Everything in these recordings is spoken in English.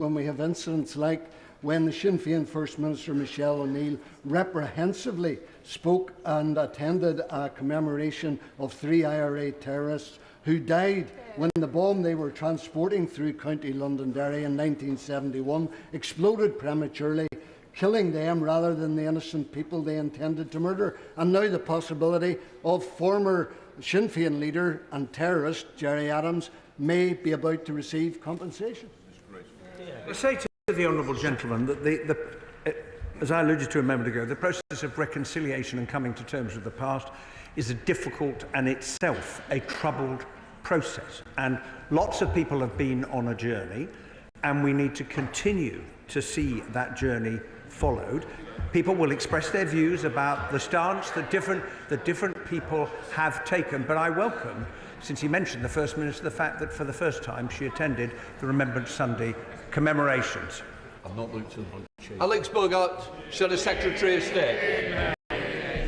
when we have incidents like when the Sinn Féin First Minister Michelle O'Neill reprehensively spoke and attended a commemoration of 3 IRA terrorists who died when the bomb they were transporting through County Londonderry in 1971 exploded prematurely, killing them rather than the innocent people they intended to murder. And now the possibility of former Sinn Féin leader and terrorist Gerry Adams may be about to receive compensation. I say to the honourable gentleman that as I alluded to a moment ago, the process of reconciliation and coming to terms with the past is a difficult and itself a troubled process. And lots of people have been on a journey, and we need to continue to see that journey followed. People will express their views about the stance that different people have taken, but I welcome, since he mentioned the First Minister, the fact that for the first time she attended the Remembrance Sunday commemorations. I've not looked at the Alex Bogart, Senate Secretary of State.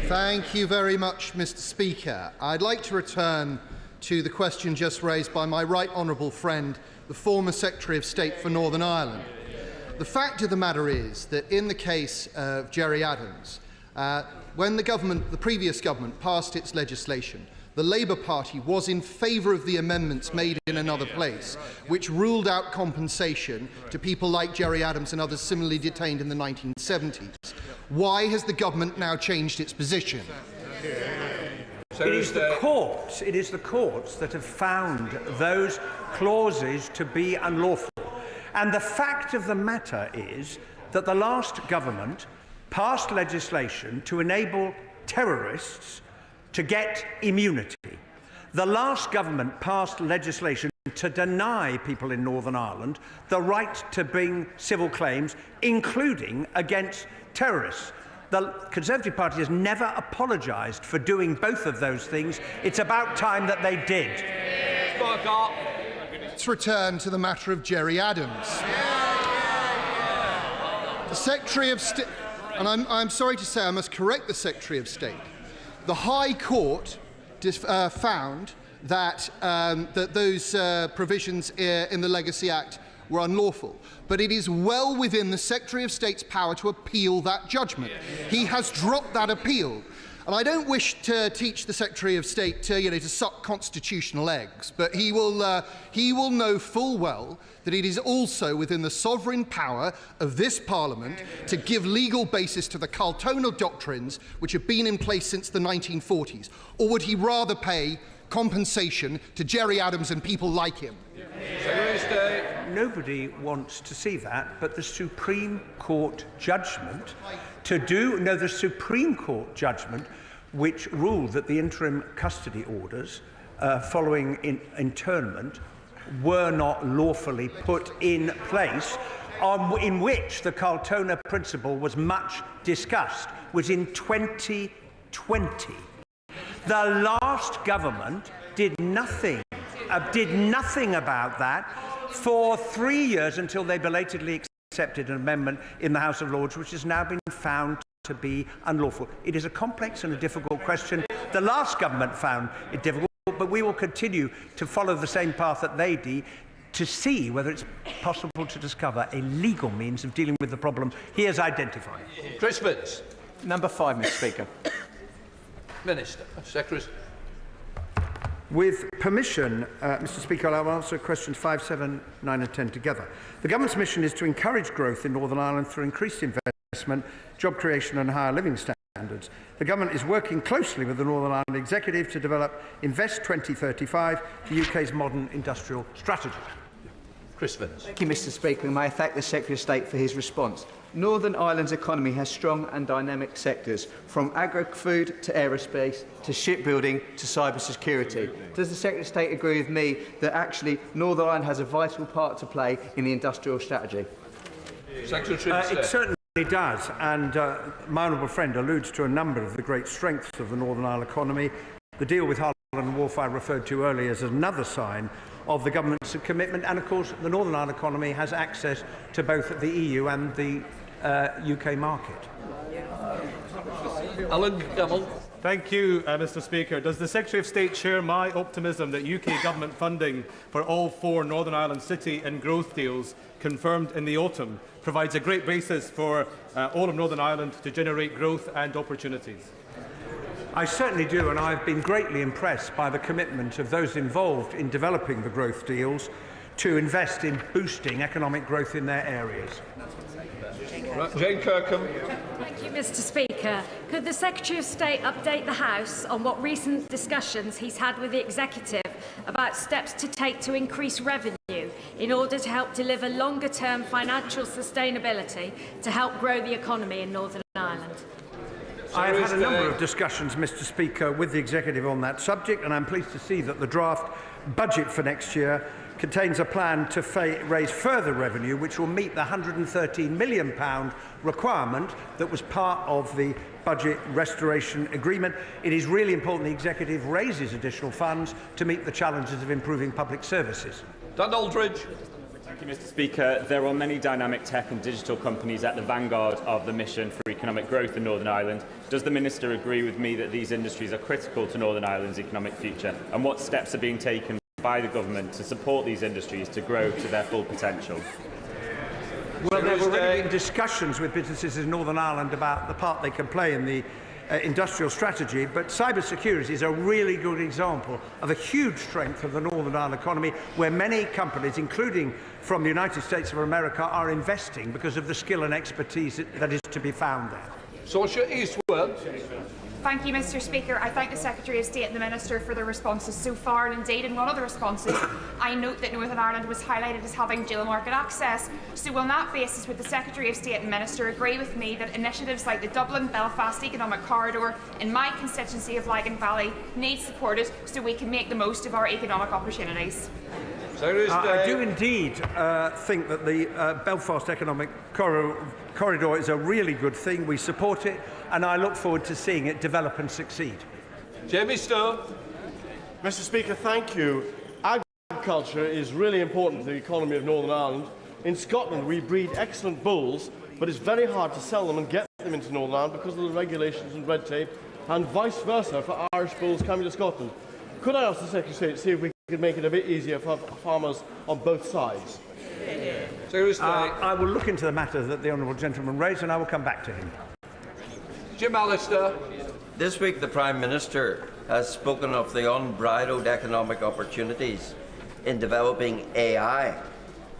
Thank you very much, Mr. Speaker. I'd like to return to the question just raised by my right honourable friend, the former Secretary of State for Northern Ireland. The fact of the matter is that in the case of Gerry Adams, when the previous government passed its legislation, the Labour Party was in favour of the amendments made in another place, which ruled out compensation to people like Gerry Adams and others similarly detained in the 1970s. Why has the government now changed its position? It is the courts that have found those clauses to be unlawful. And the fact of the matter is that the last government passed legislation to enable terrorists to get immunity. The last government passed legislation to deny people in Northern Ireland the right to bring civil claims, including against terrorists. The Conservative Party has never apologised for doing both of those things. It's about time that they did. Let's return to the matter of Gerry Adams. The Secretary of State, and I'm sorry to say I must correct the Secretary of State. The High Court found that, those provisions in the Legacy Act were unlawful, but it is well within the Secretary of State's power to appeal that judgment. He has dropped that appeal. And I don't wish to teach the Secretary of State to suck constitutional eggs, but he will know full well that it is also within the sovereign power of this Parliament to give legal basis to the Carltonal doctrines which have been in place since the 1940s. Or would he rather pay compensation to Gerry Adams and people like him? Nobody wants to see that, but the Supreme Court judgment the Supreme Court judgment which ruled that the interim custody orders following internment were not lawfully put in place, in which the Carltona principle was much discussed, was in 2020. The last government did nothing about that for 3 years until they belatedly accepted an amendment in the House of Lords, which has now been found to be unlawful. It is a complex and a difficult question. The last government found it difficult, but we will continue to follow the same path that they did to see whether it's possible to discover a legal means of dealing with the problem he has identified. Chris Vins. Number 5, Mr. Speaker. Minister. Secretary. With permission, Mr. Speaker, I will answer questions 5, 7, 9 and 10 together. The government's mission is to encourage growth in Northern Ireland through increased investment, job creation and higher living standards. The government is working closely with the Northern Ireland Executive to develop Invest 2035, the UK's modern industrial strategy. Chris Vins. Thank you, Mr. Speaker, and may I thank the Secretary of State for his response. Northern Ireland's economy has strong and dynamic sectors, from agri-food to aerospace to shipbuilding to cybersecurity. Does the Secretary of State agree with me that actually Northern Ireland has a vital part to play in the industrial strategy? Secretary of State. It certainly does, and my honourable friend alludes to a number of the great strengths of the Northern Ireland economy. The deal with Harland Wolff I referred to earlier is another sign of the government's commitment, and of course the Northern Ireland economy has access to both the EU and the UK market. Alan Gamble. Thank you, Mr Speaker. Does the Secretary of State share my optimism that UK Government funding for all 4 Northern Ireland city and growth deals confirmed in the autumn provides a great basis for all of Northern Ireland to generate growth and opportunities? I certainly do, and I've been greatly impressed by the commitment of those involved in developing the growth deals to invest in boosting economic growth in their areas. Jane Kirkham. Thank you, Mr Speaker. Could the Secretary of State update the House on what recent discussions he's had with the Executive about steps to take to increase revenue in order to help deliver longer-term financial sustainability to help grow the economy in Northern Ireland? I have had a number of discussions, Mr Speaker, with the Executive on that subject, and I'm pleased to see that the draft budget for next year contains a plan to raise further revenue, which will meet the £113 million requirement that was part of the budget restoration agreement. It is really important the Executive raises additional funds to meet the challenges of improving public services. Dan Aldridge. Thank you, Mr Speaker. There are many dynamic tech and digital companies at the vanguard of the mission for economic growth in Northern Ireland. Does the Minister agree with me that these industries are critical to Northern Ireland's economic future? And what steps are being taken by the Government to support these industries to grow to their full potential? Well, there have already been discussions with businesses in Northern Ireland about the part they can play in the industrial strategy, but cybersecurity is a really good example of a huge strength of the Northern Ireland economy, where many companies, including from the United States of America, are investing because of the skill and expertise that is to be found there. Saoirse Eastwell. Thank you, Mr Speaker. I thank the Secretary of State and the Minister for their responses so far, and indeed in one of the responses I note that Northern Ireland was highlighted as having dual market access. So on that basis, would the Secretary of State and Minister agree with me that initiatives like the Dublin-Belfast Economic Corridor in my constituency of Lagan Valley need supported so we can make the most of our economic opportunities? I do indeed think that the Belfast Economic Corridor is a really good thing. We support it, and I look forward to seeing it develop and succeed. Jamie Stowe. Mr Speaker, thank you. Agriculture is really important to the economy of Northern Ireland. In Scotland, we breed excellent bulls, but it's very hard to sell them and get them into Northern Ireland because of the regulations and red tape, and vice versa for Irish bulls coming to Scotland. Could I ask the Secretary of State to see if we could make it a bit easier for farmers on both sides? I will look into the matter that the honourable gentleman raised, and I will come back to him. Jim Allister. This week the Prime Minister has spoken of the unbridled economic opportunities in developing AI.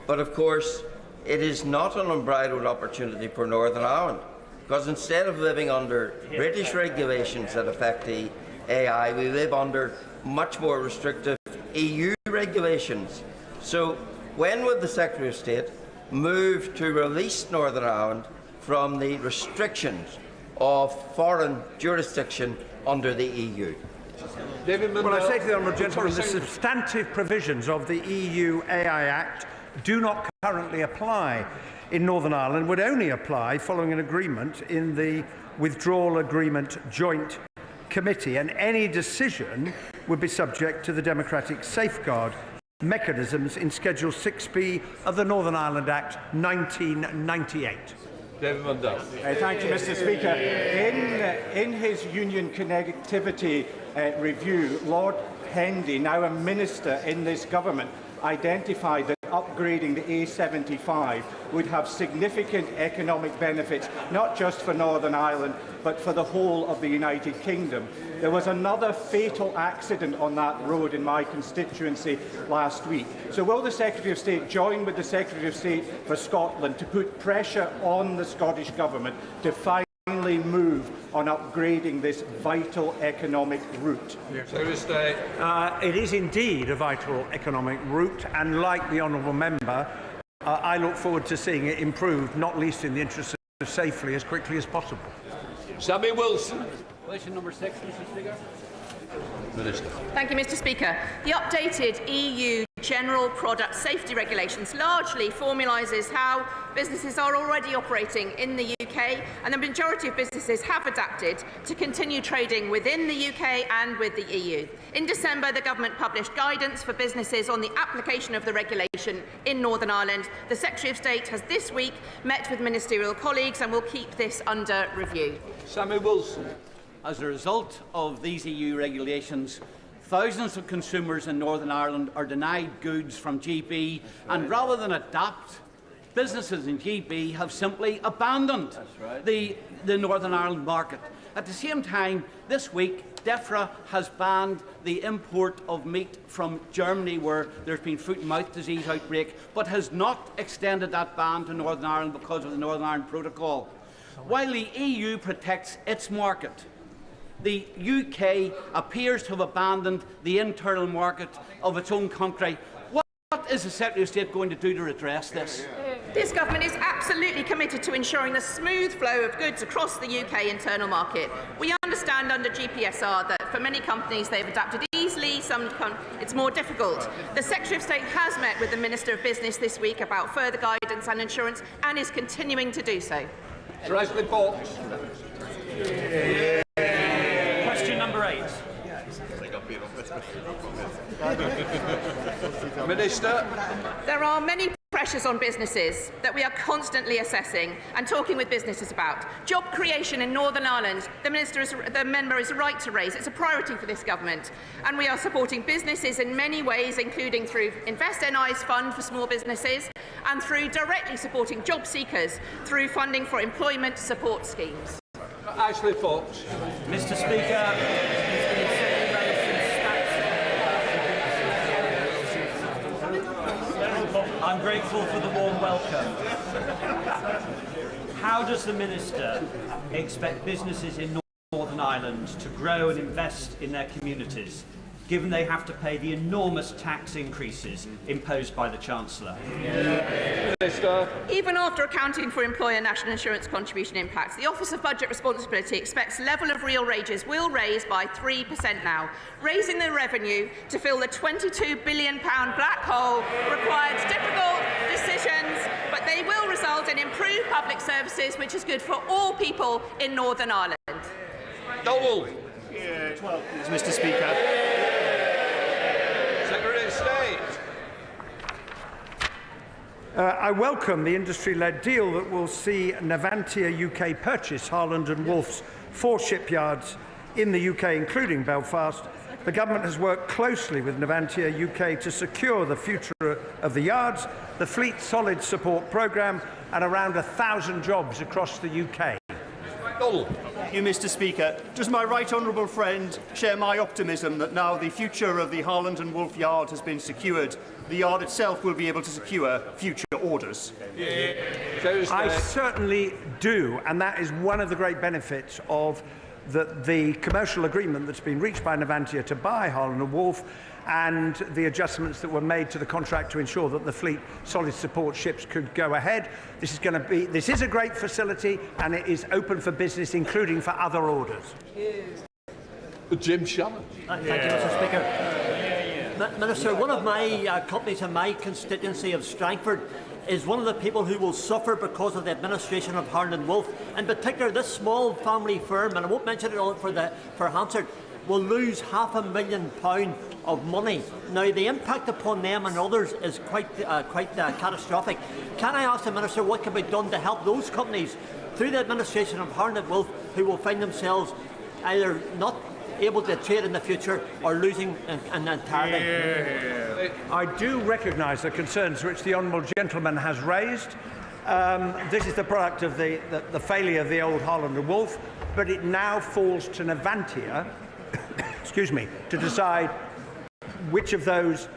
But of course, it is not an unbridled opportunity for Northern Ireland, because instead of living under British regulations that affect the AI, we live under much more restrictive EU regulations. So when will the Secretary of State move to release Northern Ireland from the restrictions of foreign jurisdiction under the EU? Well, I say to the honourable gentleman, the substantive provisions of the EU AI Act do not currently apply in Northern Ireland, would only apply following an agreement in the Withdrawal Agreement Joint Committee, and any decision would be subject to the democratic safeguard mechanisms in Schedule 6B of the Northern Ireland Act 1998. David Mundell. Thank you, Mr Speaker. In his union connectivity review, Lord Hendy, now a minister in this government, identified that upgrading the A75 would have significant economic benefits, not just for Northern Ireland, but for the whole of the United Kingdom. There was another fatal accident on that road in my constituency last week. So will the Secretary of State join with the Secretary of State for Scotland to put pressure on the Scottish Government to finally move on upgrading this vital economic route? It is indeed a vital economic route, and like the honourable member, I look forward to seeing it improved, not least in the interest of safely as quickly as possible. Sammy Wilson. Question number 6, Mr Speaker. Minister. Thank you, Mr Speaker. The updated EU General Product Safety Regulations largely formalises how businesses are already operating in the UK, and the majority of businesses have adapted to continue trading within the UK and with the EU. In December, the Government published guidance for businesses on the application of the regulation in Northern Ireland. The Secretary of State has this week met with ministerial colleagues and will keep this under review. Sammy Wilson. as a result of these EU regulations, thousands of consumers in Northern Ireland are denied goods from GB, and rather than adapt, businesses in GB have simply abandoned the Northern Ireland market. At the same time, this week, DEFRA has banned the import of meat from Germany, where there's been foot and mouth disease outbreak, but has not extended that ban to Northern Ireland because of the Northern Ireland Protocol. While the EU protects its market, the UK appears to have abandoned the internal market of its own country. What is the Secretary of State going to do to redress this? This government is absolutely committed to ensuring the smooth flow of goods across the UK internal market. We understand under GPSR that for many companies they've adapted easily, it's more difficult. The Secretary of State has met with the Minister of Business this week about further guidance and assurance and is continuing to do so. Question number 8. Minister. There are many pressures on businesses that we are constantly assessing and talking with businesses about. Job creation in Northern Ireland, the member is right to raise. It's a priority for this government, and we are supporting businesses in many ways, including through Invest NI's fund for small businesses and through directly supporting job seekers through funding for employment support schemes. Ashley Fox. Mr. Speaker, I'm grateful for the warm welcome. How does the Minister expect businesses in Northern Ireland to grow and invest in their communities, given they have to pay the enormous tax increases imposed by the Chancellor? Even after accounting for employer national insurance contribution impacts, the Office of Budget Responsibility expects level of real wages will raise by 3% now. Raising the revenue to fill the £22 billion black hole requires difficult decisions, but they will result in improved public services, which is good for all people in Northern Ireland. Dowell. Mr. Speaker. Secretary of State. I welcome the industry-led deal that will see Navantia UK purchase Harland & Wolff's 4 shipyards in the UK, including Belfast. The government has worked closely with Navantia UK to secure the future of the yards, the Fleet Solid Support Programme, and around 1,000 jobs across the UK. Thank you, Mr. Speaker. Does my right honourable friend share my optimism that now the future of the Harland & Wolff yard has been secured, the yard itself will be able to secure future orders? I certainly do, and that is one of the great benefits of the commercial agreement that's been reached by Navantia to buy Harland & Wolff, and the adjustments that were made to the contract to ensure that the Fleet Solid Support ships could go ahead. This is a great facility, and it is open for business, including for other orders. Jim Shannon. Thank you, Mr. Speaker. Minister, one of my companies in my constituency of Strangford is one of the people who will suffer because of the administration of Harland & Wolff. In particular, this small family firm, and I won't mention it all for Hansard, will lose £500,000 of money. Now, the impact upon them and others is quite catastrophic. Can I ask the Minister what can be done to help those companies through the administration of Harland & Wolff who will find themselves either not able to trade in the future or losing entirely? I do recognise the concerns which the honourable gentleman has raised. This is the product of the failure of the old Harland & Wolff, but it now falls to Navantia to decide which of those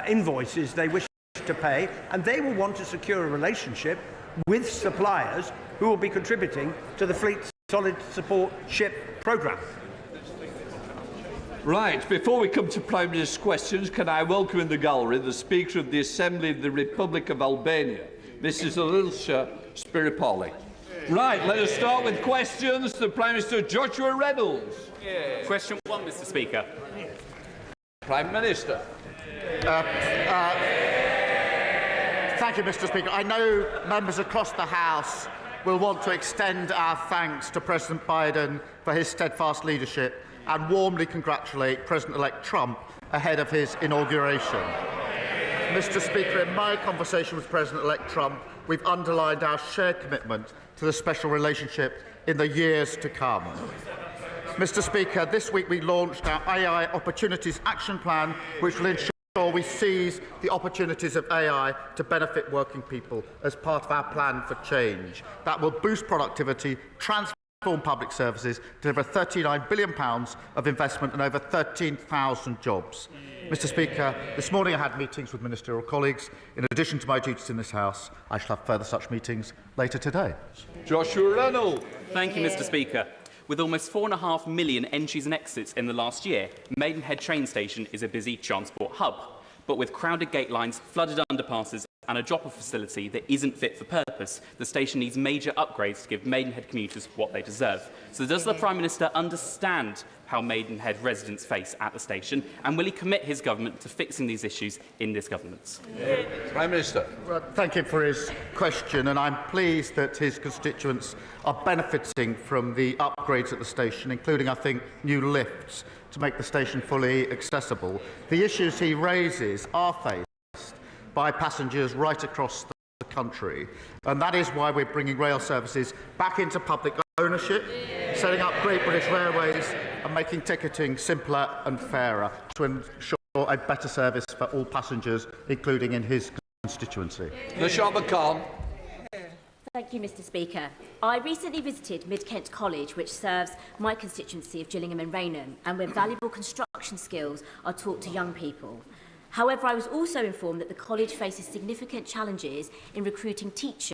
invoices they wish to pay, and they will want to secure a relationship with suppliers who will be contributing to the Fleet Solid Support Ship programme. Right, before we come to Prime Minister's questions, can I welcome in the gallery the Speaker of the Assembly of the Republic of Albania, Mrs. Alilsha Spiripoli. Right, let us start with questions to Prime Minister Joshua Reynolds. Question 1, Mr. Speaker. Prime Minister. Thank you, Mr. Speaker. I know members across the House will want to extend our thanks to President Biden for his steadfast leadership and warmly congratulate President-elect Trump ahead of his inauguration. Mr. Speaker, in my conversation with President-elect Trump, we've underlined our shared commitment to the special relationship in the years to come. Mr. Speaker, this week we launched our AI Opportunities Action Plan, which will ensure we seize the opportunities of AI to benefit working people as part of our plan for change. That will boost productivity, transform public services, deliver £39 billion of investment and over 13,000 jobs. Mr. Speaker, this morning I had meetings with ministerial colleagues. In addition to my duties in this House, I shall have further such meetings later today. Joshua Reynolds. Thank you, Mr. Speaker. With almost 4.5 million entries and exits in the last year, Maidenhead train station is a busy transport hub. But with crowded gate lines, flooded underpasses and a drop-off facility that isn't fit for purpose, the station needs major upgrades to give Maidenhead commuters what they deserve. So does the Prime Minister understand how Maidenhead residents face at the station, and will he commit his government to fixing these issues in this government? Prime Minister. Well, thank him for his question, and I'm pleased that his constituents are benefiting from the upgrades at the station, including, I think, new lifts to make the station fully accessible. The issues he raises are faced by passengers right across the country, and that is why we're bringing rail services back into public ownership, setting up Great British Railways and making ticketing simpler and fairer to ensure a better service for all passengers, including in his constituency. Nashaba Khan. Thank you, Mr. Speaker. I recently visited Mid-Kent College, which serves my constituency of Gillingham and Rainham, and where valuable construction skills are taught to young people. However, I was also informed that the college faces significant challenges in recruiting teachers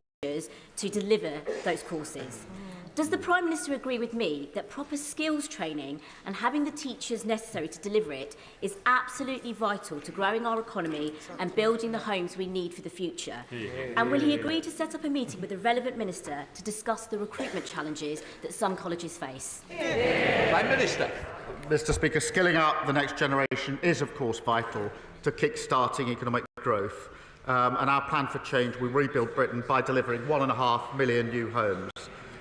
to deliver those courses. Does the Prime Minister agree with me that proper skills training and having the teachers necessary to deliver it is absolutely vital to growing our economy and building the homes we need for the future? And will he agree to set up a meeting with the relevant minister to discuss the recruitment challenges that some colleges face? Prime Minister. Mr. Speaker, skilling up the next generation is, of course, vital to kick-starting economic growth. And our plan for change will rebuild Britain by delivering 1.5 million new homes.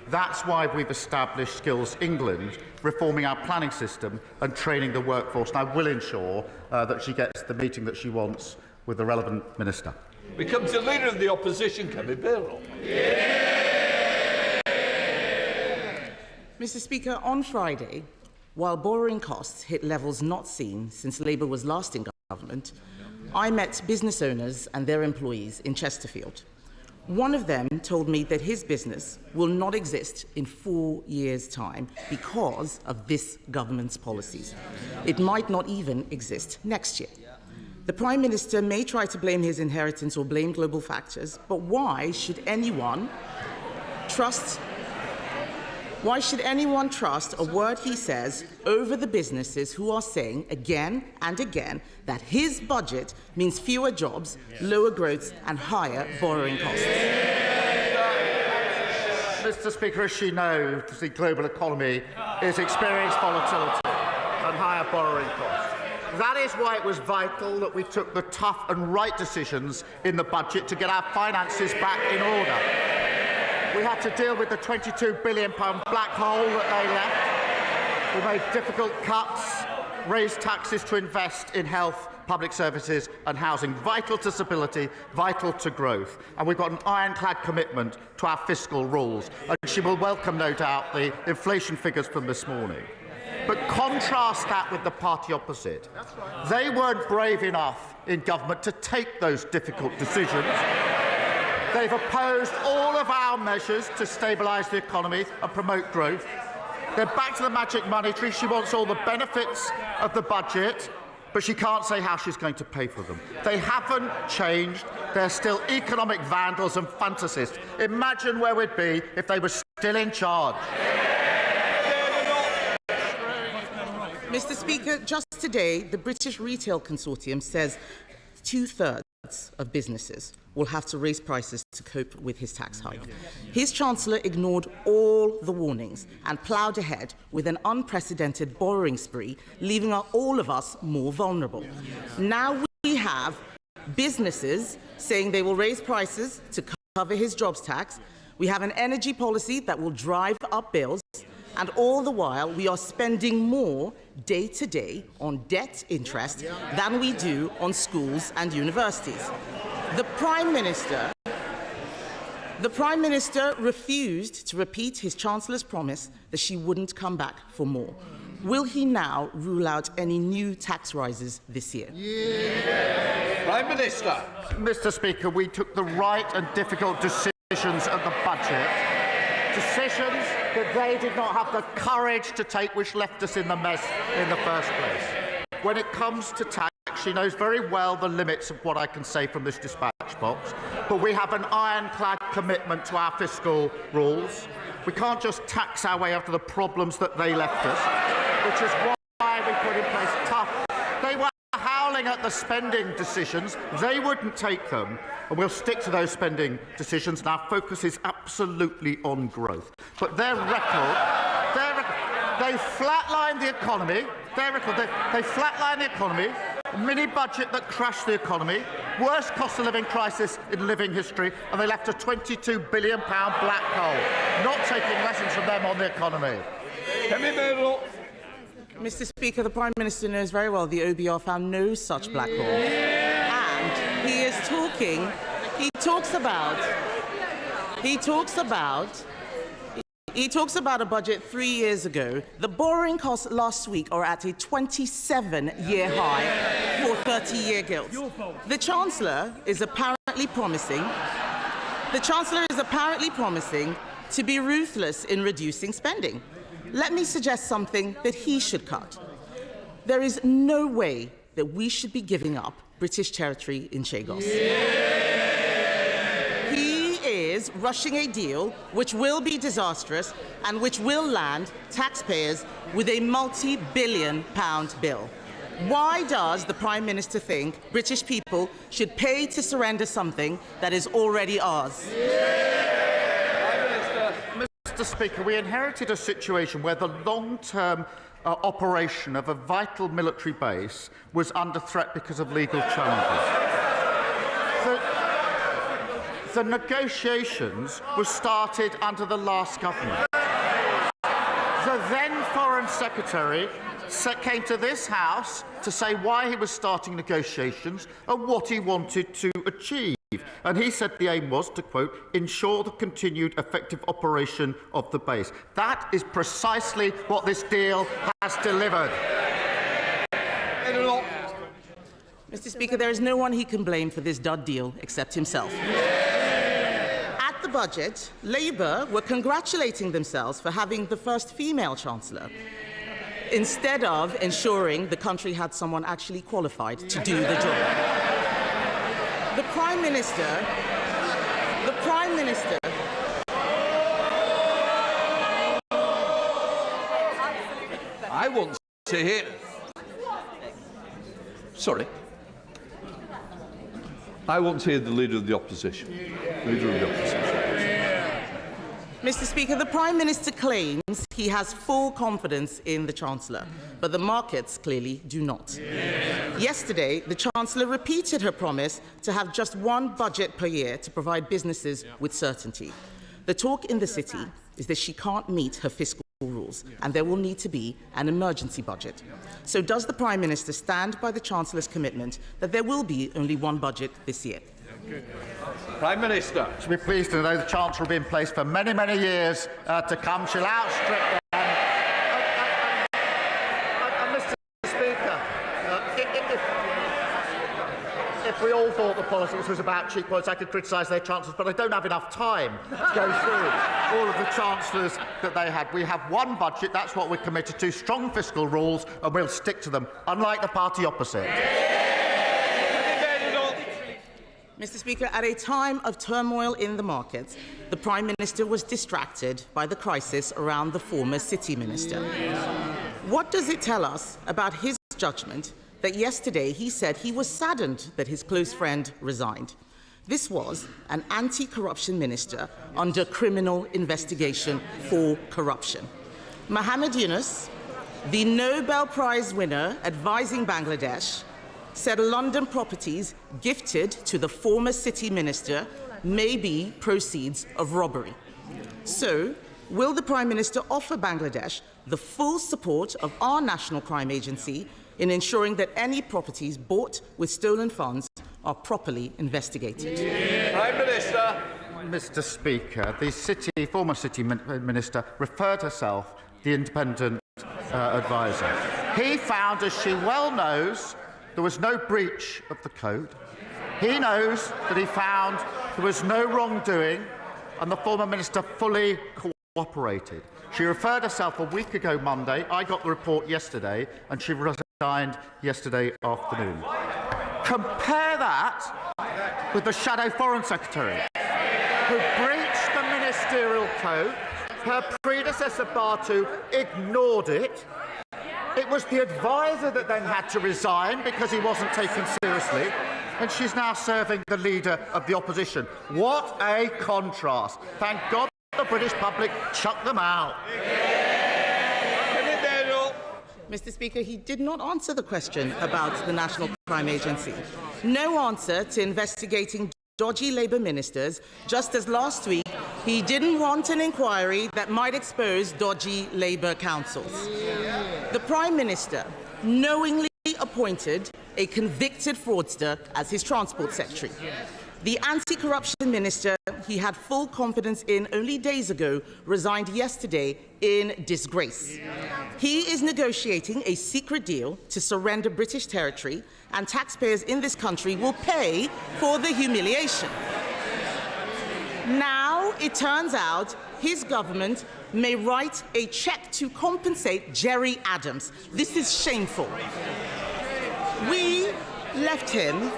That's why we've established Skills England, reforming our planning system and training the workforce. And I will ensure that she gets the meeting that she wants with the relevant minister. We come to the Leader of the Opposition, Kevin Bearall. Mr. Speaker, on Friday, while borrowing costs hit levels not seen since Labour was last in government, I met business owners and their employees in Chesterfield. One of them told me that his business will not exist in 4 years' time because of this government's policies. It might not even exist next year. The Prime Minister may try to blame his inheritance or blame global factors, but why should anyone trust a word he says over the businesses who are saying again and again that his budget means fewer jobs, lower growth and higher borrowing costs? Mr. Speaker, as she knows, the global economy is experiencing volatility and higher borrowing costs. That is why it was vital that we took the tough and right decisions in the budget to get our finances back in order. We had to deal with the £22 billion black hole that they left. We made difficult cuts, raised taxes to invest in health, public services and housing, vital to stability, vital to growth. And we've got an ironclad commitment to our fiscal rules. And she will welcome, no doubt, the inflation figures from this morning. But contrast that with the party opposite. They weren't brave enough in government to take those difficult decisions. They've opposed all of our measures to stabilise the economy and promote growth. They're back to the magic money tree. She wants all the benefits of the budget, but she can't say how she's going to pay for them. They haven't changed. They're still economic vandals and fantasists. Imagine where we'd be if they were still in charge. Mr. Speaker, just today, the British Retail Consortium says 2/3 of businesses will have to raise prices to cope with his tax hike. His Chancellor ignored all the warnings and ploughed ahead with an unprecedented borrowing spree, leaving all of us more vulnerable. Now we have businesses saying they will raise prices to cover his jobs tax. We have an energy policy that will drive up bills. And all the while, we are spending more day to day on debt interest than we do on schools and universities. The Prime Minister The Prime Minister refused to repeat his Chancellor's promise that she wouldn't come back for more. Will he now rule out any new tax rises this year? Prime Minister. Mr. Speaker, we took the right and difficult decisions at the budget. Decisions that they did not have the courage to take, which left us in the mess in the first place. When it comes to tax, she knows very well the limits of what I can say from this dispatch box, but we have an ironclad commitment to our fiscal rules. We can't just tax our way out of the problems that they left us, which is why we put in place tough. They were howling at the spending decisions. They wouldn't take them, and we'll stick to those spending decisions, and our focus is absolutely on growth. But their record, they flatlined the economy. Their record, they flatlined the economy. A mini-budget that crashed the economy, worst cost of living crisis in living history, and they left a £22 billion black hole. Not taking lessons from them on the economy. Mr. Speaker, the Prime Minister knows very well the OBR found no such black hole. And he talks about a budget 3 years ago. The borrowing costs last week are at a 27-year high for 30-year gilts. The Chancellor is apparently promising to be ruthless in reducing spending. Let me suggest something that he should cut. There is no way that we should be giving up British territory in Chagos. He is rushing a deal which will be disastrous and which will land taxpayers with a multi-billion-pound bill. Why does the Prime Minister think British people should pay to surrender something that is already ours? Mr. Speaker, we inherited a situation where the long-term operation of a vital military base was under threat because of legal challenges. The negotiations were started under the last government. The then Foreign Secretary came to this House to say why he was starting negotiations and what he wanted to achieve. And he said the aim was to, quote, ensure the continued effective operation of the base. That is precisely what this deal has delivered. Mr. Speaker, there is no one he can blame for this dud deal except himself. At the budget, Labour were congratulating themselves for having the first female Chancellor, instead of ensuring the country had someone actually qualified to do the job. The Prime Minister. I want to hear. Sorry. I want to hear the Leader of the Opposition. Mr. Speaker, the Prime Minister claims he has full confidence in the Chancellor, but the markets clearly do not. Yesterday, the Chancellor repeated her promise to have just one budget per year to provide businesses with certainty. The talk in the City is that she can't meet her fiscal rules, and there will need to be an emergency budget. So does the Prime Minister stand by the Chancellor's commitment that there will be only one budget this year? Prime Minister. She'll be pleased to know the Chancellor will be in place for many, many years to come. She'll outstrip them. Mr. Speaker, if we all thought the politics was about cheap points, I could criticise their chancellors, but I don't have enough time to go through all of the chancellors that they had. We have one budget, that's what we're committed to, strong fiscal rules, and we'll stick to them, unlike the party opposite. Mr. Speaker, at a time of turmoil in the markets, the Prime Minister was distracted by the crisis around the former City Minister. What does it tell us about his judgment that yesterday he said he was saddened that his close friend resigned? This was an anti-corruption minister under criminal investigation for corruption. Mohammed Yunus, the Nobel Prize winner advising Bangladesh, said London properties gifted to the former City Minister may be proceeds of robbery. So, will the Prime Minister offer Bangladesh the full support of our National Crime Agency in ensuring that any properties bought with stolen funds are properly investigated? Prime Minister. Mr. Speaker, the former City Minister referred herself the independent adviser. He found, as she well knows, there was no breach of the code. He knows that he found there was no wrongdoing, and the former minister fully cooperated. She referred herself a week ago Monday. I got the report yesterday, and she resigned yesterday afternoon. Compare that with the Shadow Foreign Secretary, who breached the ministerial code. Her predecessor, Bartu, ignored it. It was the adviser that then had to resign because he wasn't taken seriously, and she's now serving the leader of the opposition. What a contrast. Thank God the British public chucked them out. Mr. Speaker, he did not answer the question about the National Crime Agency. No answer to investigating dodgy Labour ministers, just as last week he didn't want an inquiry that might expose dodgy Labour councils. The Prime Minister knowingly appointed a convicted fraudster as his Transport Secretary. The anti-corruption minister he had full confidence in only days ago resigned yesterday in disgrace. He is negotiating a secret deal to surrender British territory, and taxpayers in this country will pay for the humiliation. Now it turns out his government may write a cheque to compensate Jerry Adams. This is shameful. We left him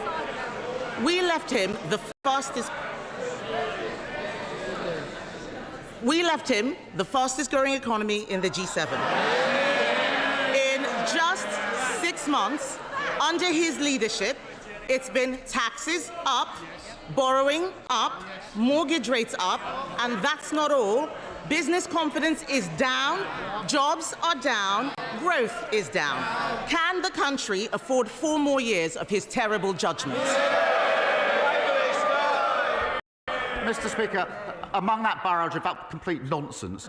the fastest growing economy in the G7. In just 6 months, under his leadership, it's been taxes up, borrowing up, mortgage rates up, and that's not all. Business confidence is down, jobs are down, growth is down. Can the country afford 4 more years of his terrible judgments? Mr. Speaker, among that barrage of complete nonsense,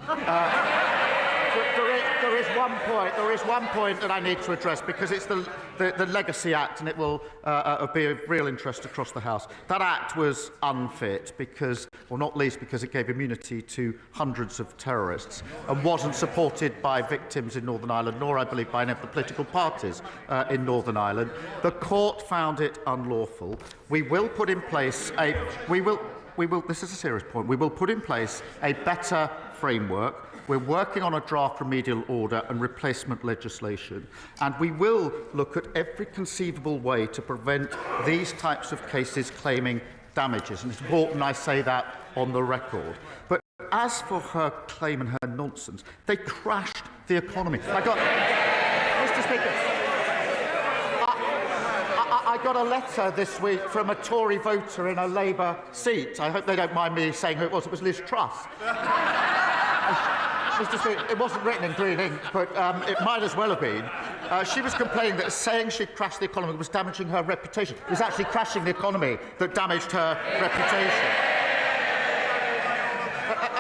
there is one point that I need to address, because it's the Legacy Act, and it will be of real interest across the House. That Act was unfit because, well, not least because it gave immunity to hundreds of terrorists and wasn't supported by victims in Northern Ireland, nor, I believe, by any of the political parties in Northern Ireland. The court found it unlawful. We will put in place this is a serious point. We will put in place a better framework. We're working on a draft remedial order and replacement legislation, and we will look at every conceivable way to prevent these types of cases claiming damages. And it's important I say that on the record. But as for her claim and her nonsense, they crashed the economy. Mr. Speaker, I got a letter this week from a Tory voter in a Labour seat. I hope they don't mind me saying who it was. It was Liz Truss. Mr. Speaker, it wasn't written in green ink, but it might as well have been. She was complaining that saying she crashed the economy was damaging her reputation. It was actually crashing the economy that damaged her reputation.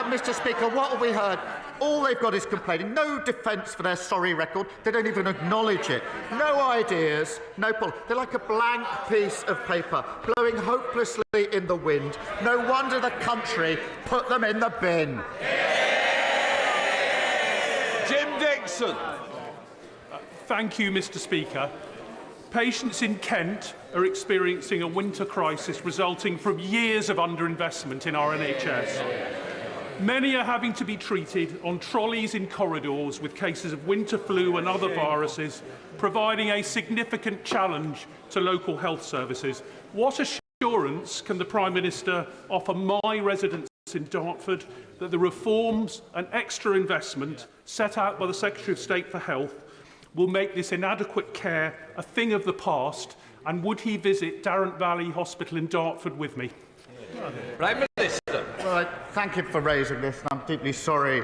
Mr. Speaker, what have we heard? All they've got is complaining. No defence for their sorry record. They don't even acknowledge it. No ideas, no policy. They're like a blank piece of paper, blowing hopelessly in the wind. No wonder the country put them in the bin. Jim Dixon. Thank you, Mr. Speaker. Patients in Kent are experiencing a winter crisis resulting from years of underinvestment in our NHS. Many are having to be treated on trolleys in corridors with cases of winter flu and other viruses, providing a significant challenge to local health services. What assurance can the Prime Minister offer my residents in Dartford that the reforms and extra investment set out by the Secretary of State for Health will make this inadequate care a thing of the past, and would he visit Darrant Valley Hospital in Dartford with me? Prime Minister. Well, thank you for raising this. I'm deeply sorry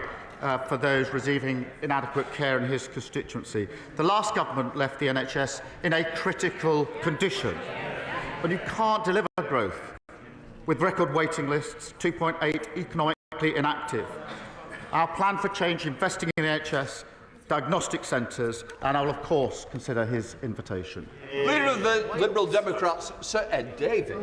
for those receiving inadequate care in his constituency. The last government left the NHS in a critical condition, but you can't deliver growth with record waiting lists, 2.8 economically inactive. Our plan for change, investing in the NHS, diagnostic centres, and I will, of course, consider his invitation. Leader of the Liberal Democrats, Sir Ed Davey.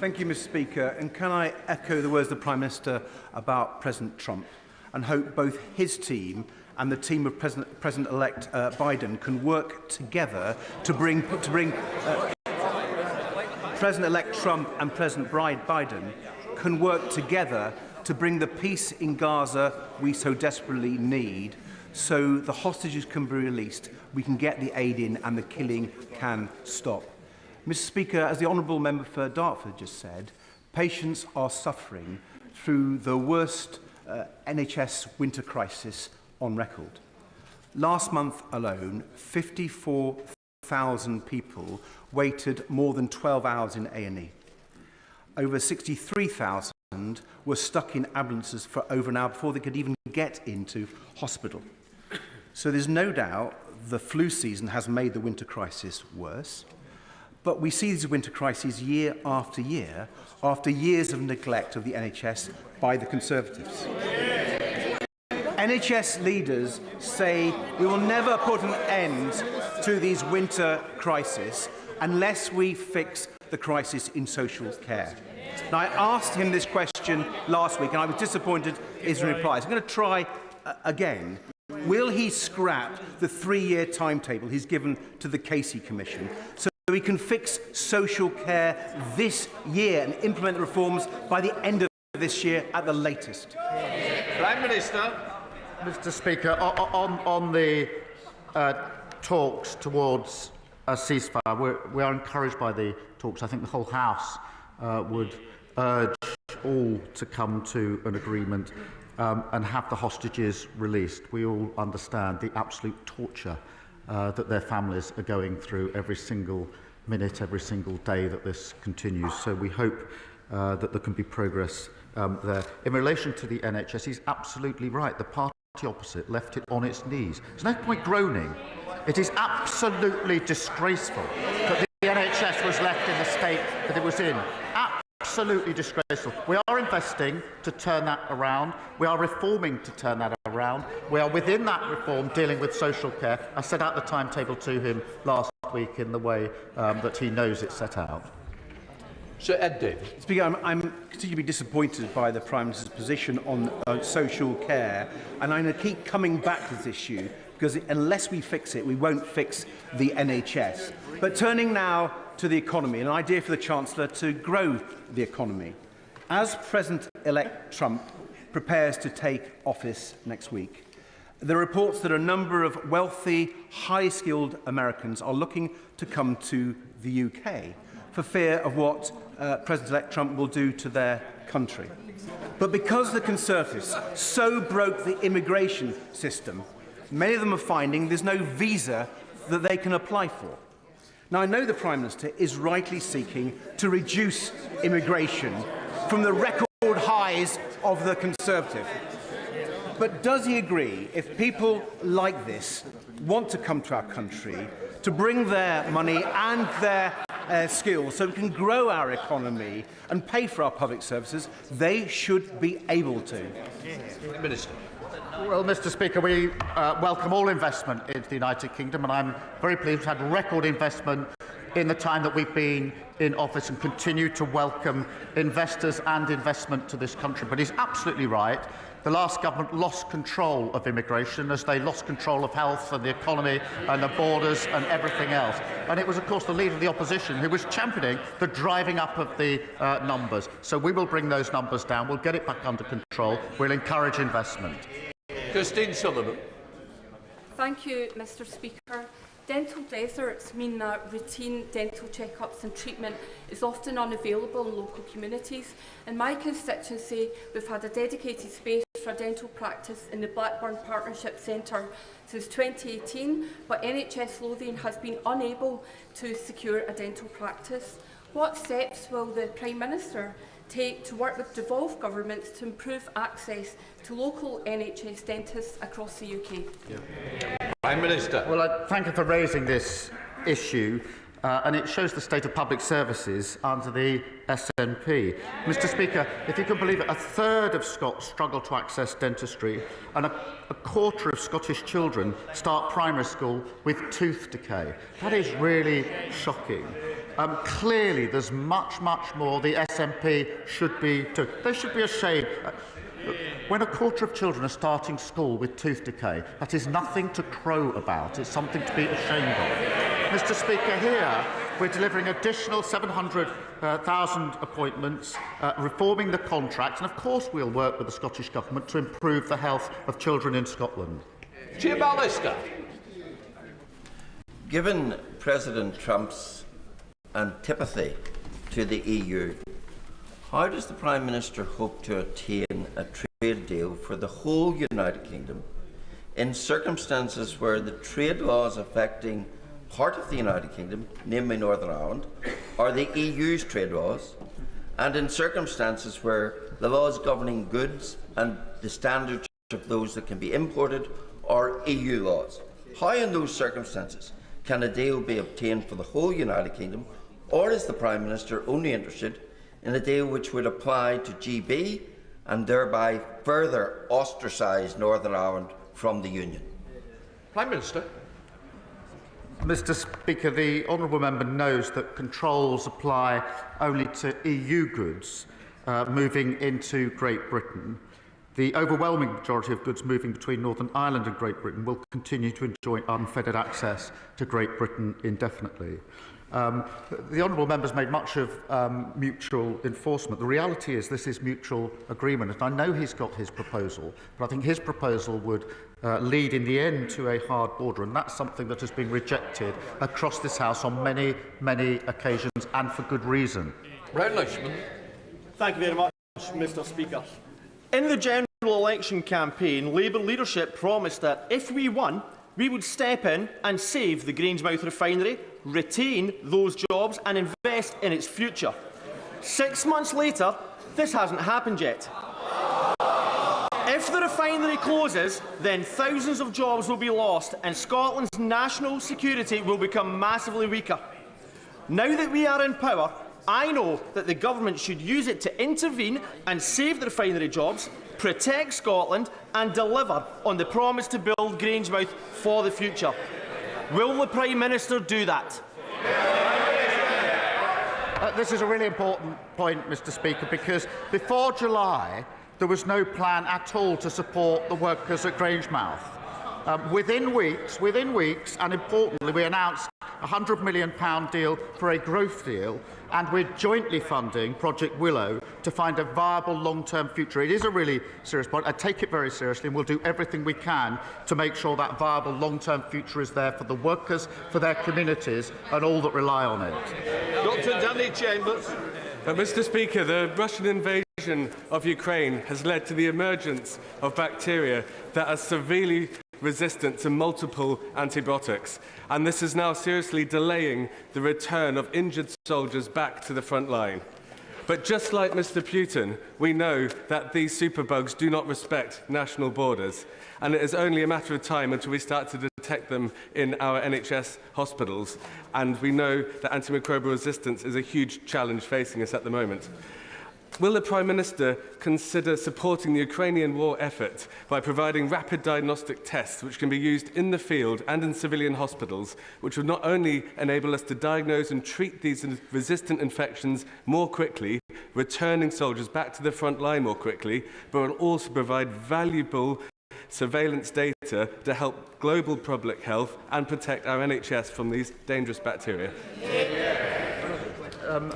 Thank you, Mr. Speaker. And can I echo the words of the Prime Minister about President Trump and hope both his team and the team of President-elect Biden can work together to bring President-elect Trump and President Biden can work together to bring the peace in Gaza we so desperately need, so the hostages can be released, we can get the aid in and the killing can stop. Mr. Speaker, as the Honourable Member for Dartford just said, patients are suffering through the worst NHS winter crisis on record. Last month alone, 54,000 people waited more than 12 hours in A&E. Over 63,000 were stuck in ambulances for over an hour before they could even get into hospital. So there's no doubt the flu season has made the winter crisis worse. But we see these winter crises year after years of neglect of the NHS by the Conservatives. NHS leaders say we will never put an end to these winter crises unless we fix the crisis in social care. Now, I asked him this question last week and I was disappointed in his replies. I'm going to try again. Will he scrap the 3-year timetable he's given to the Casey Commission so we can fix social care this year and implement the reforms by the end of this year at the latest? Prime Minister. Mr. Speaker, on the talks towards a ceasefire, we are encouraged by the talks. I think the whole House would urge all to come to an agreement and have the hostages released. We all understand the absolute torture that their families are going through every single minute, every single day that this continues. So we hope that there can be progress there. In relation to the NHS, he's absolutely right. The party opposite left it on its knees. There's no point groaning. It is absolutely disgraceful that the NHS was left in the state that it was in. Absolutely disgraceful. We are investing to turn that around. We are reforming to turn that around. We are within that reform dealing with social care. I set out the timetable to him last week in the way that he knows it's set out. Sir Ed Davis. Speaker, I'm continually disappointed by the Prime Minister's position on social care, and I'm going to keep coming back to this issue because unless we fix it, we won't fix the NHS. But turning now to the economy, an idea for the Chancellor to grow the economy. As President-elect Trump prepares to take office next week, there are reports that a number of wealthy, high-skilled Americans are looking to come to the UK for fear of what President-elect Trump will do to their country. But because the Conservatives so broke the immigration system, many of them are finding there's no visa that they can apply for. Now, I know the Prime Minister is rightly seeking to reduce immigration from the record highs of the Conservative. But does he agree, if people like this want to come to our country, to bring their money and their skills so we can grow our economy and pay for our public services, they should be able to? Minister. Well, Mr. Speaker, we welcome all investment into the United Kingdom, and I'm very pleased we've had record investment in the time that we've been in office and continue to welcome investors and investment to this country. But he's absolutely right. The last government lost control of immigration as they lost control of health and the economy and the borders and everything else. And it was, of course, the Leader of the Opposition who was championing the driving up of the numbers. So we will bring those numbers down. We'll get it back under control. We'll encourage investment. Christine Sullivan. Thank you, Mr. Speaker. Dental deserts mean that routine dental checkups and treatment is often unavailable in local communities. In my constituency, we've had a dedicated space for dental practice in the Blackburn Partnership Centre since 2018, but NHS Lothian has been unable to secure a dental practice. What steps will the Prime Minister take to work with devolved governments to improve access to local NHS dentists across the UK? Prime Minister. Well, I thank you for raising this issue, and it shows the state of public services under the SNP. Mr. Speaker, if you can believe it, a third of Scots struggle to access dentistry, and a quarter of Scottish children start primary school with tooth decay. That is really shocking. Clearly, there's much more the SNP should be doing. They should be ashamed. When a quarter of children are starting school with tooth decay, that is nothing to crow about. It's something to be ashamed of. Mr. Speaker, here we're delivering additional 700,000 appointments, reforming the contract, and of course we'll work with the Scottish Government to improve the health of children in Scotland. Jim Allister. Given President Trump's antipathy to the EU, how does the Prime Minister hope to attain a trade deal for the whole United Kingdom in circumstances where the trade laws affecting part of the United Kingdom, namely Northern Ireland, are the EU's trade laws, and in circumstances where the laws governing goods and the standards of those that can be imported are EU laws? How, in those circumstances, can a deal be obtained for the whole United Kingdom, or is the Prime Minister only interested in a deal which would apply to GB and thereby further ostracise Northern Ireland from the Union? Prime Minister. Mr. Speaker, the honourable member knows that controls apply only to EU goods moving into Great Britain. The overwhelming majority of goods moving between Northern Ireland and Great Britain will continue to enjoy unfettered access to Great Britain indefinitely. The honourable member's made much of mutual enforcement. The reality is this is mutual agreement, and I know he's got his proposal, but I think his proposal would lead in the end to a hard border, and that's something that has been rejected across this House on many occasions, and for good reason. Brown Leishman. Thank you very much, Mr. Speaker. In the general election campaign, Labour leadership promised that if we won, we would step in and save the Grangemouth refinery, retain those jobs and invest in its future. 6 months later, this hasn't happened yet. If the refinery closes, then thousands of jobs will be lost and Scotland's national security will become massively weaker. Now that we are in power, I know that the government should use it to intervene and save the refinery jobs, protect Scotland and deliver on the promise to build Grangemouth for the future. Will the Prime Minister do that? This is a really important point, Mr. Speaker, because before July there was no plan at all to support the workers at Grangemouth. Within weeks, and importantly, we announced a £100 million deal for a growth deal, and we're jointly funding Project Willow to find a viable long-term future. It is a really serious point. I take it very seriously, and we'll do everything we can to make sure that viable long-term future is there for the workers, for their communities, and all that rely on it. Dr. Danny Chambers. Mr. Speaker, the Russian invasion of Ukraine has led to the emergence of bacteria that are severely resistant to multiple antibiotics, and this is now seriously delaying the return of injured soldiers back to the front line. But just like Mr. Putin, we know that these superbugs do not respect national borders, and it is only a matter of time until we start to detect them in our NHS hospitals, and we know that antimicrobial resistance is a huge challenge facing us at the moment. Will the Prime Minister consider supporting the Ukrainian war effort by providing rapid diagnostic tests which can be used in the field and in civilian hospitals, which will not only enable us to diagnose and treat these resistant infections more quickly, returning soldiers back to the front line more quickly, but will also provide valuable surveillance data to help global public health and protect our NHS from these dangerous bacteria?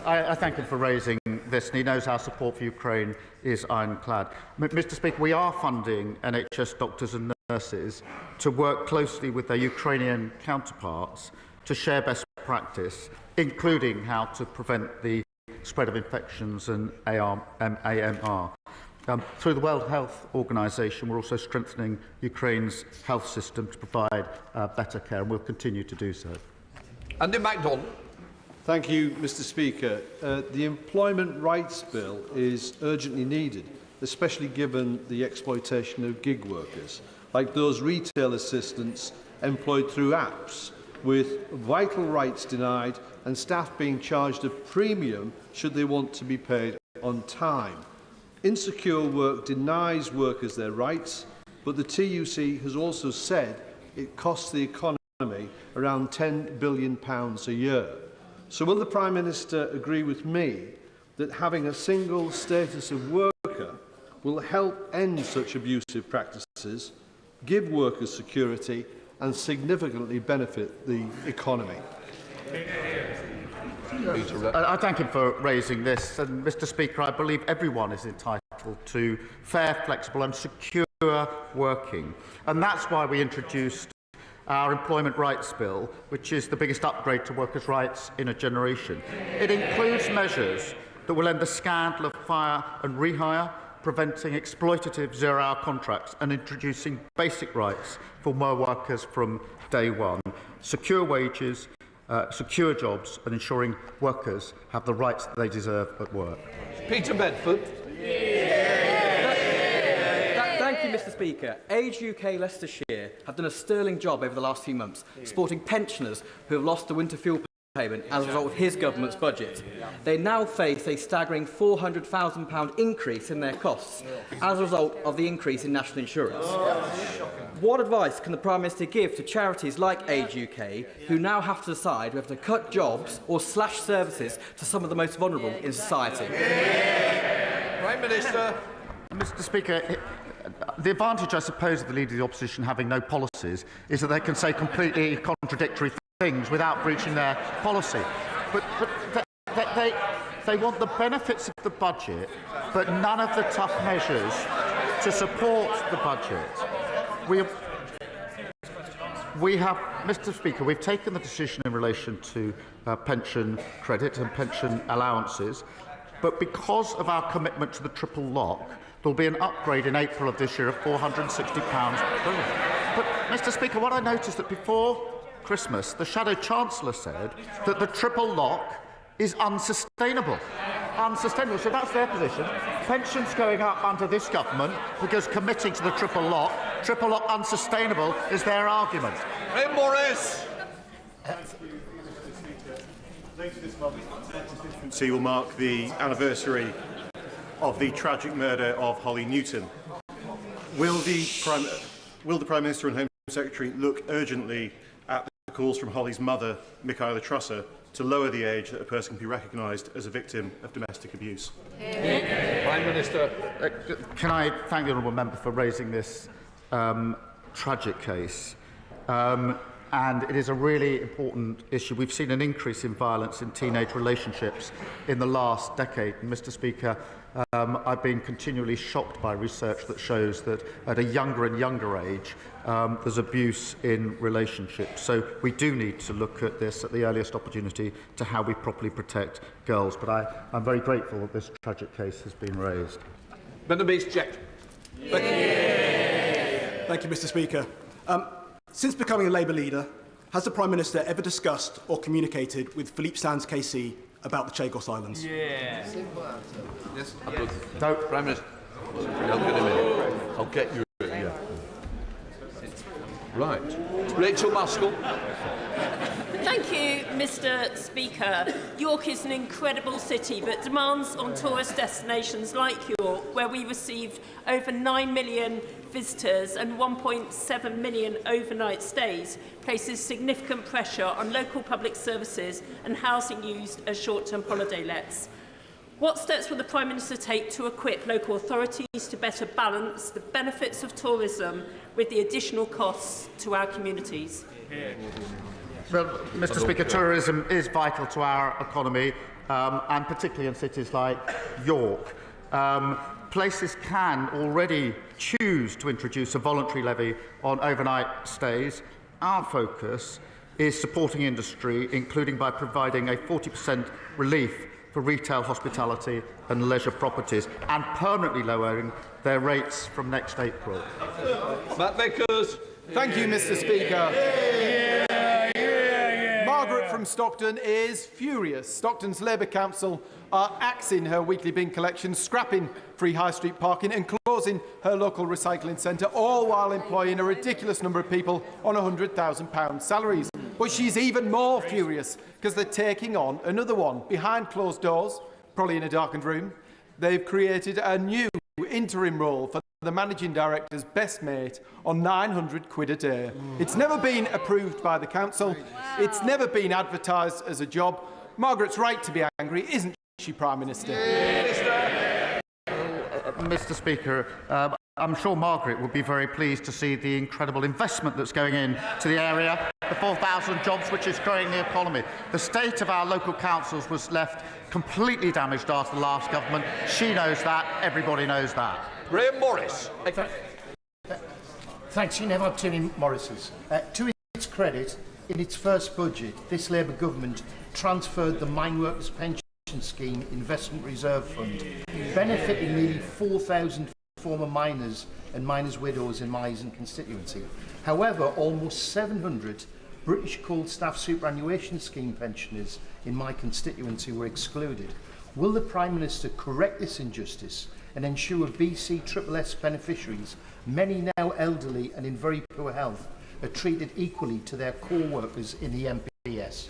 I thank him for raising this, and he knows our support for Ukraine is ironclad. Mr. Speaker, we are funding NHS doctors and nurses to work closely with their Ukrainian counterparts to share best practice, including how to prevent the spread of infections and AMR. Through the World Health Organization, we're also strengthening Ukraine's health system to provide better care, and we'll continue to do so. Andy MacDonald. Thank you, Mr. Speaker. The Employment Rights Bill is urgently needed, especially given the exploitation of gig workers, like those retail assistants employed through apps, with vital rights denied and staff being charged a premium should they want to be paid on time. Insecure work denies workers their rights, but the TUC has also said it costs the economy around £10 billion a year. So will the Prime Minister agree with me that having a single status of worker will help end such abusive practices, give workers security and significantly benefit the economy? I thank him for raising this. And, Mr. Speaker, I believe everyone is entitled to fair, flexible and secure working. And that's why we introduced our Employment Rights Bill, which is the biggest upgrade to workers' rights in a generation. It includes measures that will end the scandal of fire and rehire, preventing exploitative zero-hour contracts and introducing basic rights for more workers from day one, secure wages, secure jobs and ensuring workers have the rights that they deserve at work. Peter Bedford. Thank you, Mr. Speaker. Age UK Leicestershire have done a sterling job over the last few months, supporting pensioners who have lost the winter fuel payment as a result of his government's budget. They now face a staggering £400,000 increase in their costs as a result of the increase in national insurance. What advice can the Prime Minister give to charities like Age UK, who now have to decide whether to cut jobs or slash services to some of the most vulnerable in society? Prime Minister. Mr. Speaker, the advantage, I suppose, of the Leader of the Opposition having no policies is that they can say completely contradictory things without breaching their policy. But they want the benefits of the budget, but none of the tough measures to support the budget. We have, Mr. Speaker, we've taken the decision in relation to pension credit and pension allowances, but because of our commitment to the triple lock, there will be an upgrade in April of this year of £460. But, Mr. Speaker, what I noticed that before Christmas, the Shadow Chancellor said that the triple lock is unsustainable. Unsustainable. So that's their position. Pensions going up under this government because committing to the triple lock unsustainable is their argument. Hey, Morris. Later this month, the constituency will mark the anniversary of the tragic murder of Holly Newton. Will the Prime Minister and Home Secretary look urgently at the calls from Holly's mother, Michaela Trusser, to lower the age that a person can be recognised as a victim of domestic abuse? Prime Minister. Can I thank the honourable member for raising this tragic case? And it is a really important issue. We've seen an increase in violence in teenage relationships in the last decade. And, Mr. Speaker, I've been continually shocked by research that shows that at a younger and younger age, there's abuse in relationships. So we do need to look at this at the earliest opportunity to how we properly protect girls. But I'm very grateful that this tragic case has been raised. Thank you, Mr. Speaker. Since becoming a Labour leader, has the Prime Minister ever discussed or communicated with Philippe Sands KC about the Chagos Islands? Yes. Prime Minister. I'll get you. Yeah. Right. Rachel Maskell. Thank you, Mr. Speaker. York is an incredible city that demands on tourist destinations like York, where we received over 9 million visitors and 1.7 million overnight stays, places significant pressure on local public services and housing used as short-term holiday lets. What steps will the Prime Minister take to equip local authorities to better balance the benefits of tourism with the additional costs to our communities? Well, Mr. Speaker, tourism is vital to our economy, and particularly in cities like York. Places can already choose to introduce a voluntary levy on overnight stays. Our focus is supporting industry, including by providing a 40% relief for retail, hospitality and leisure properties, and permanently lowering their rates from next April. Matt Vickers. Thank you, Mr. Speaker. Margaret from Stockton is furious. Stockton's Labour Council are axing her weekly bin collection, scrapping free high street parking and closing her local recycling centre, all while employing a ridiculous number of people on £100,000 salaries. But she's even more furious because they're taking on another one. Behind closed doors, probably in a darkened room, they've created a new interim role for the managing director's best mate on £900 a day. It's never been approved by the council. It's never been advertised as a job. Margaret's right to be angry, isn't she, Prime Minister? Mr. Speaker, I'm sure Margaret would be very pleased to see the incredible investment that's going into the area, the 4,000 jobs which is growing the economy. The state of our local councils was left completely damaged after the last government. She knows that. Everybody knows that. Graham Morris. Thanks, you never have too many Morrises. To its credit, in its first budget, this Labour government transferred the Mine Workers Pension Scheme Investment Reserve Fund, benefiting nearly 4,000 former miners and miners' widows in my constituency. However, almost 700 British Coal Staff Superannuation Scheme pensioners in my constituency were excluded. Will the Prime Minister correct this injustice and ensure BCSS beneficiaries, many now elderly and in very poor health, are treated equally to their co-workers in the MPS?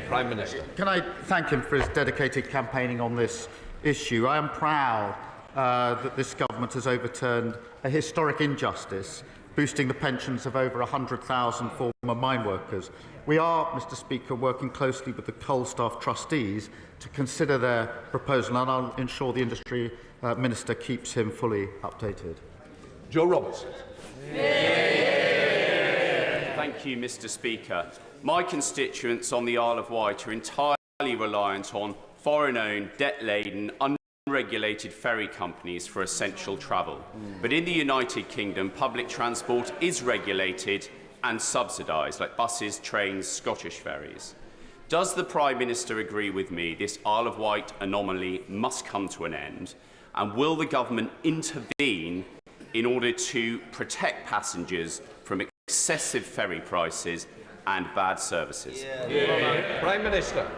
Prime Minister. Can I thank him for his dedicated campaigning on this issue? I am proud that this government has overturned a historic injustice, boosting the pensions of over 100,000 former mine workers. We are, Mr. Speaker, working closely with the coal staff trustees to consider their proposal, and I'll ensure the Industry Minister keeps him fully updated. Joe Robertson. Thank you, Mr. Speaker. My constituents on the Isle of Wight are entirely reliant on foreign-owned, debt-laden, unregulated ferry companies for essential travel. But in the United Kingdom, public transport is regulated and subsidised, like buses, trains, Scottish ferries. Does the Prime Minister agree with me this Isle of Wight anomaly must come to an end? And will the government intervene in order to protect passengers from excessive ferry prices and bad services? Prime Minister.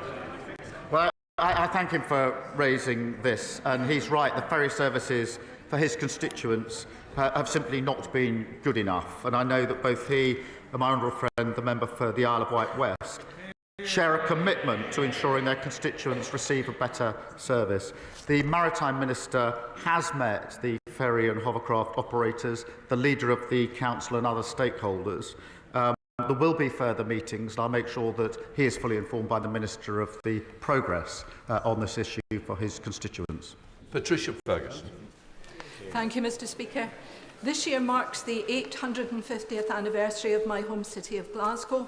Well, I thank him for raising this, and he's right. The ferry services for his constituents have simply not been good enough, and I know that both he and my honourable friend, the member for the Isle of Wight West, share a commitment to ensuring their constituents receive a better service. The Maritime Minister has met the ferry and hovercraft operators, the leader of the Council and other stakeholders. There will be further meetings, and I'll make sure that he is fully informed by the Minister of the progress on this issue for his constituents. Patricia Ferguson. Thank you, Mr. Speaker. This year marks the 850th anniversary of my home city of Glasgow.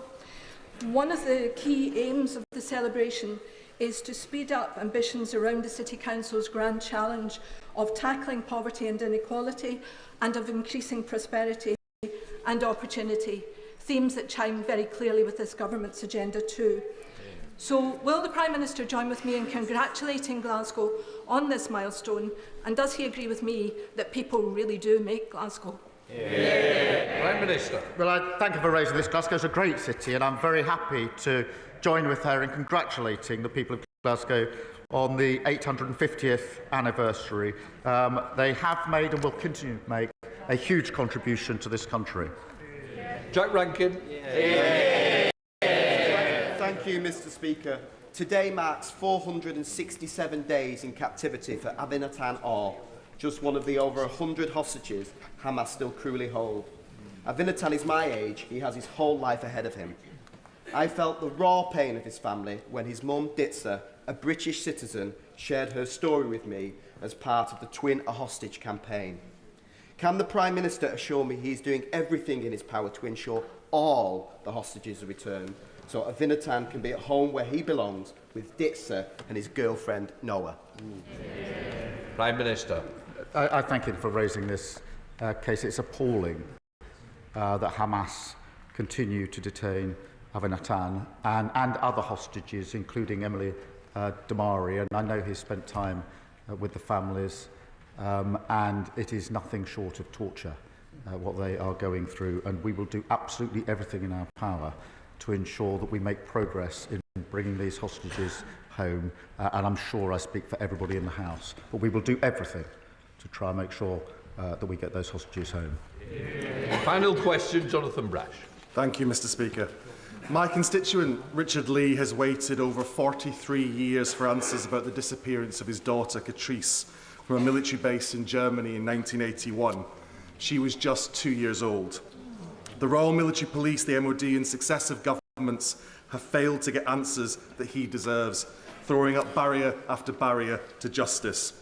One of the key aims of the celebration is to speed up ambitions around the City Council's grand challenge of tackling poverty and inequality and of increasing prosperity and opportunity, themes that chime very clearly with this government's agenda too. So will the Prime Minister join with me in congratulating Glasgow on this milestone, and does he agree with me that people really do make Glasgow? Prime Minister. Well, I thank her for raising this. Glasgow is a great city, and I'm very happy to join with her in congratulating the people of Glasgow on the 850th anniversary. They have made and will continue to make a huge contribution to this country. Jack Rankin. Thank you, Mr. Speaker. Today marks 467 days in captivity for Avinatan Or, just one of the over 100 hostages Hamas still cruelly hold. Avinatan is my age. He has his whole life ahead of him. I felt the raw pain of his family when his mum, Ditsa, a British citizen, shared her story with me as part of the Twin a Hostage campaign. Can the Prime Minister assure me he is doing everything in his power to ensure all the hostages are returned, so Avinatan can be at home where he belongs with Ditsa and his girlfriend, Noah? Prime Minister. I thank him for raising this case. It's appalling that Hamas continue to detain Avinatan and other hostages, including Emily Damari, and I know he's spent time with the families, and it is nothing short of torture what they are going through, and we will do absolutely everything in our power to ensure that we make progress in bringing these hostages home, and I'm sure I speak for everybody in the House, but we will do everything to try and make sure that we get those hostages home. Final question, Jonathan Brash. Thank you, Mr. Speaker. My constituent, Richard Lee, has waited over 43 years for answers about the disappearance of his daughter, Catrice, from a military base in Germany in 1981. She was just 2 years old. The Royal Military Police, the MOD and successive governments have failed to get answers that he deserves, throwing up barrier after barrier to justice.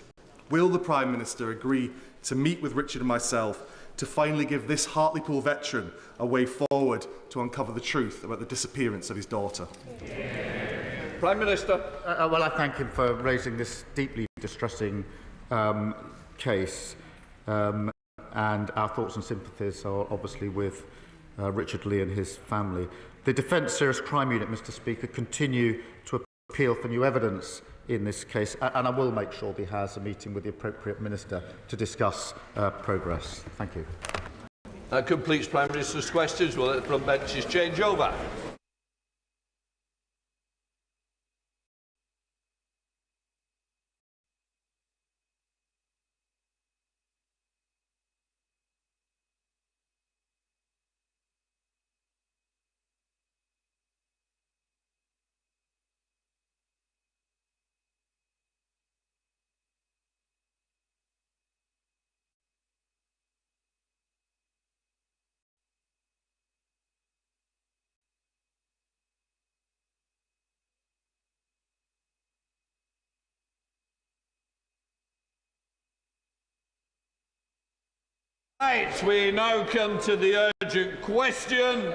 Will the Prime Minister agree to meet with Richard and myself to finally give this Hartlepool veteran a way forward to uncover the truth about the disappearance of his daughter? Prime Minister. Well, I thank him for raising this deeply distressing case, and our thoughts and sympathies are obviously with Richard Lee and his family. The Defence Serious Crime Unit, Mr. Speaker, continue to appeal for new evidence in this case, and I will make sure he has a meeting with the appropriate minister to discuss progress. Thank you. That completes Prime Minister's questions. We'll let the front benches change over. Right, we now come to the urgent question.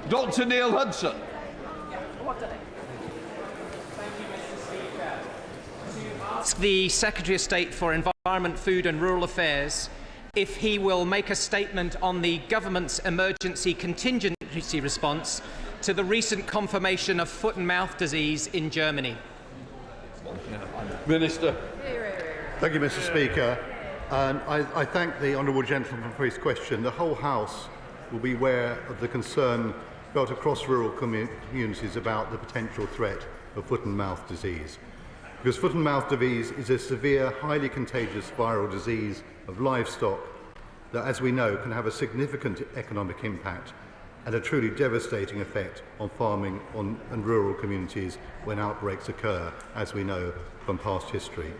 Dr. Neil Hudson. Ask the Secretary of State for Environment, Food and Rural Affairs if he will make a statement on the government's emergency contingency response to the recent confirmation of foot and mouth disease in Germany. Minister. Thank you, Mr. Speaker. I thank the honourable gentleman for his question. The whole House will be aware of the concern felt across rural communities about the potential threat of foot and mouth disease. Because foot and mouth disease is a severe, highly contagious viral disease of livestock that, as we know, can have a significant economic impact and a truly devastating effect on farming and rural communities when outbreaks occur, as we know from past history.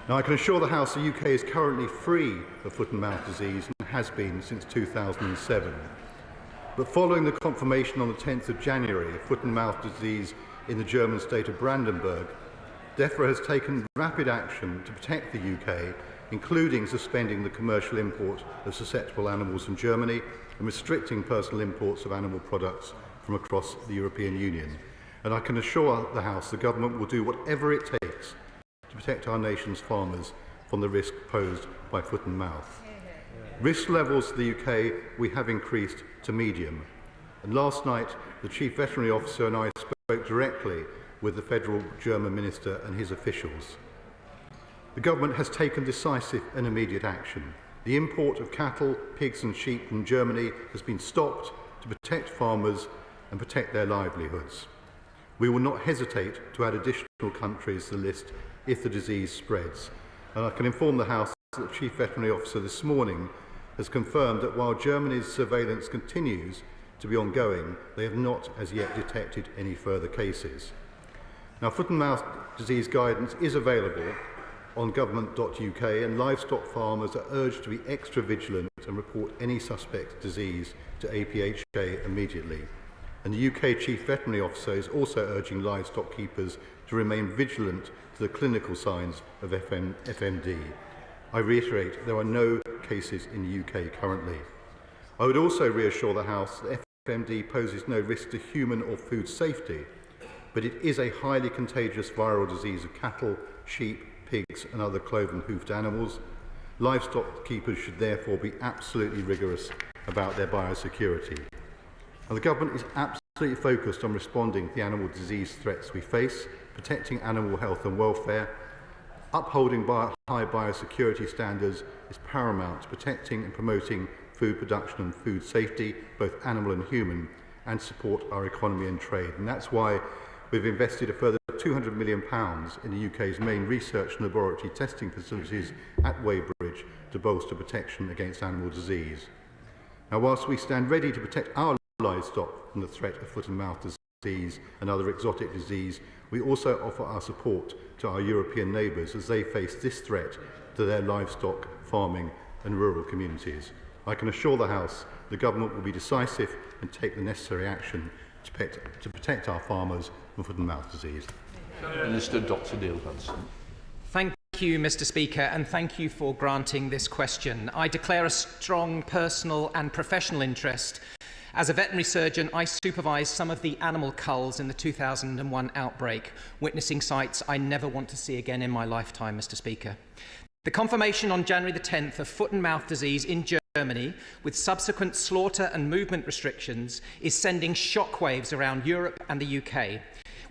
Now, I can assure the House the UK is currently free of foot and mouth disease and has been since 2007. But following the confirmation on the 10th of January of foot and mouth disease in the German state of Brandenburg, DEFRA has taken rapid action to protect the UK, including suspending the commercial import of susceptible animals from Germany and restricting personal imports of animal products from across the European Union. And I can assure the House the government will do whatever it takes to protect our nation's farmers from the risk posed by foot and mouth. Risk levels for the UK we have increased to medium, and last night the Chief Veterinary Officer and I spoke directly with the federal German minister and his officials. The government has taken decisive and immediate action. The import of cattle, pigs and sheep from Germany has been stopped to protect farmers and protect their livelihoods. We will not hesitate to add additional countries to the list if the disease spreads. And I can inform the House that the Chief Veterinary Officer this morning has confirmed that while Germany's surveillance continues to be ongoing, they have not as yet detected any further cases. Now, foot and mouth disease guidance is available on government.uk, and livestock farmers are urged to be extra vigilant and report any suspect disease to APHA immediately. And the UK Chief Veterinary Officer is also urging livestock keepers to remain vigilant to the clinical signs of FMD. I reiterate, there are no cases in the UK currently. I would also reassure the House that FMD poses no risk to human or food safety, but it is a highly contagious viral disease of cattle, sheep, pigs and other cloven-hoofed animals. Livestock keepers should therefore be absolutely rigorous about their biosecurity. And the government is absolutely focused on responding to the animal disease threats we face, protecting animal health and welfare. Upholding high biosecurity standards is paramount to protecting and promoting food production and food safety, both animal and human, and support our economy and trade. And that's why we've invested a further £200 million in the UK's main research and laboratory testing facilities at Weybridge to bolster protection against animal disease. Now, whilst we stand ready to protect our livestock from the threat of foot and mouth disease and other exotic disease, we also offer our support to our European neighbours as they face this threat to their livestock, farming and rural communities. I can assure the House the government will be decisive and take the necessary action to protect our farmers from foot and mouth disease. Minister Dr. Neil Hanson. Thank you, Mr. Speaker, and thank you for granting this question. I declare a strong personal and professional interest. As a veterinary surgeon, I supervised some of the animal culls in the 2001 outbreak, witnessing sights I never want to see again in my lifetime, Mr. Speaker. The confirmation on January the 10th of foot and mouth disease in Germany, with subsequent slaughter and movement restrictions, is sending shockwaves around Europe and the UK.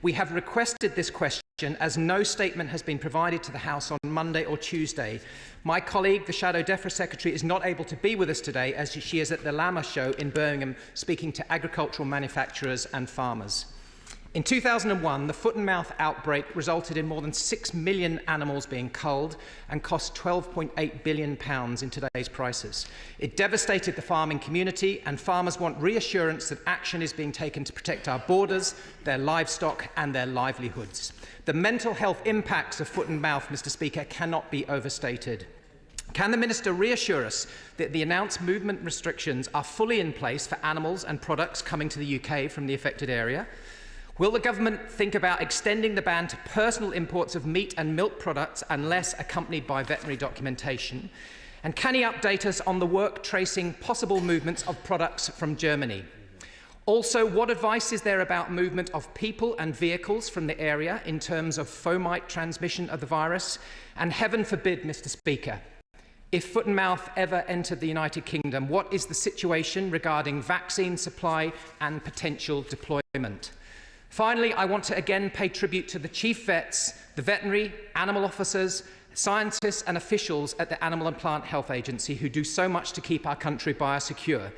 We have requested this question as no statement has been provided to the House on Monday or Tuesday. My colleague, the Shadow DEFRA Secretary, is not able to be with us today as she is at the Llama Show in Birmingham speaking to agricultural manufacturers and farmers. In 2001, the foot and mouth outbreak resulted in more than 6 million animals being culled and cost £12.8 billion in today's prices. It devastated the farming community, and farmers want reassurance that action is being taken to protect our borders, their livestock and their livelihoods. The mental health impacts of foot and mouth, Mr. Speaker, cannot be overstated. Can the Minister reassure us that the announced movement restrictions are fully in place for animals and products coming to the UK from the affected area? Will the government think about extending the ban to personal imports of meat and milk products unless accompanied by veterinary documentation? And can he update us on the work tracing possible movements of products from Germany? Also, what advice is there about movement of people and vehicles from the area in terms of fomite transmission of the virus? And heaven forbid, Mr. Speaker, if foot and mouth ever entered the United Kingdom, what is the situation regarding vaccine supply and potential deployment? Finally, I want to again pay tribute to the chief vets, the veterinary, animal officers, scientists and officials at the Animal and Plant Health Agency who do so much to keep our country biosecure.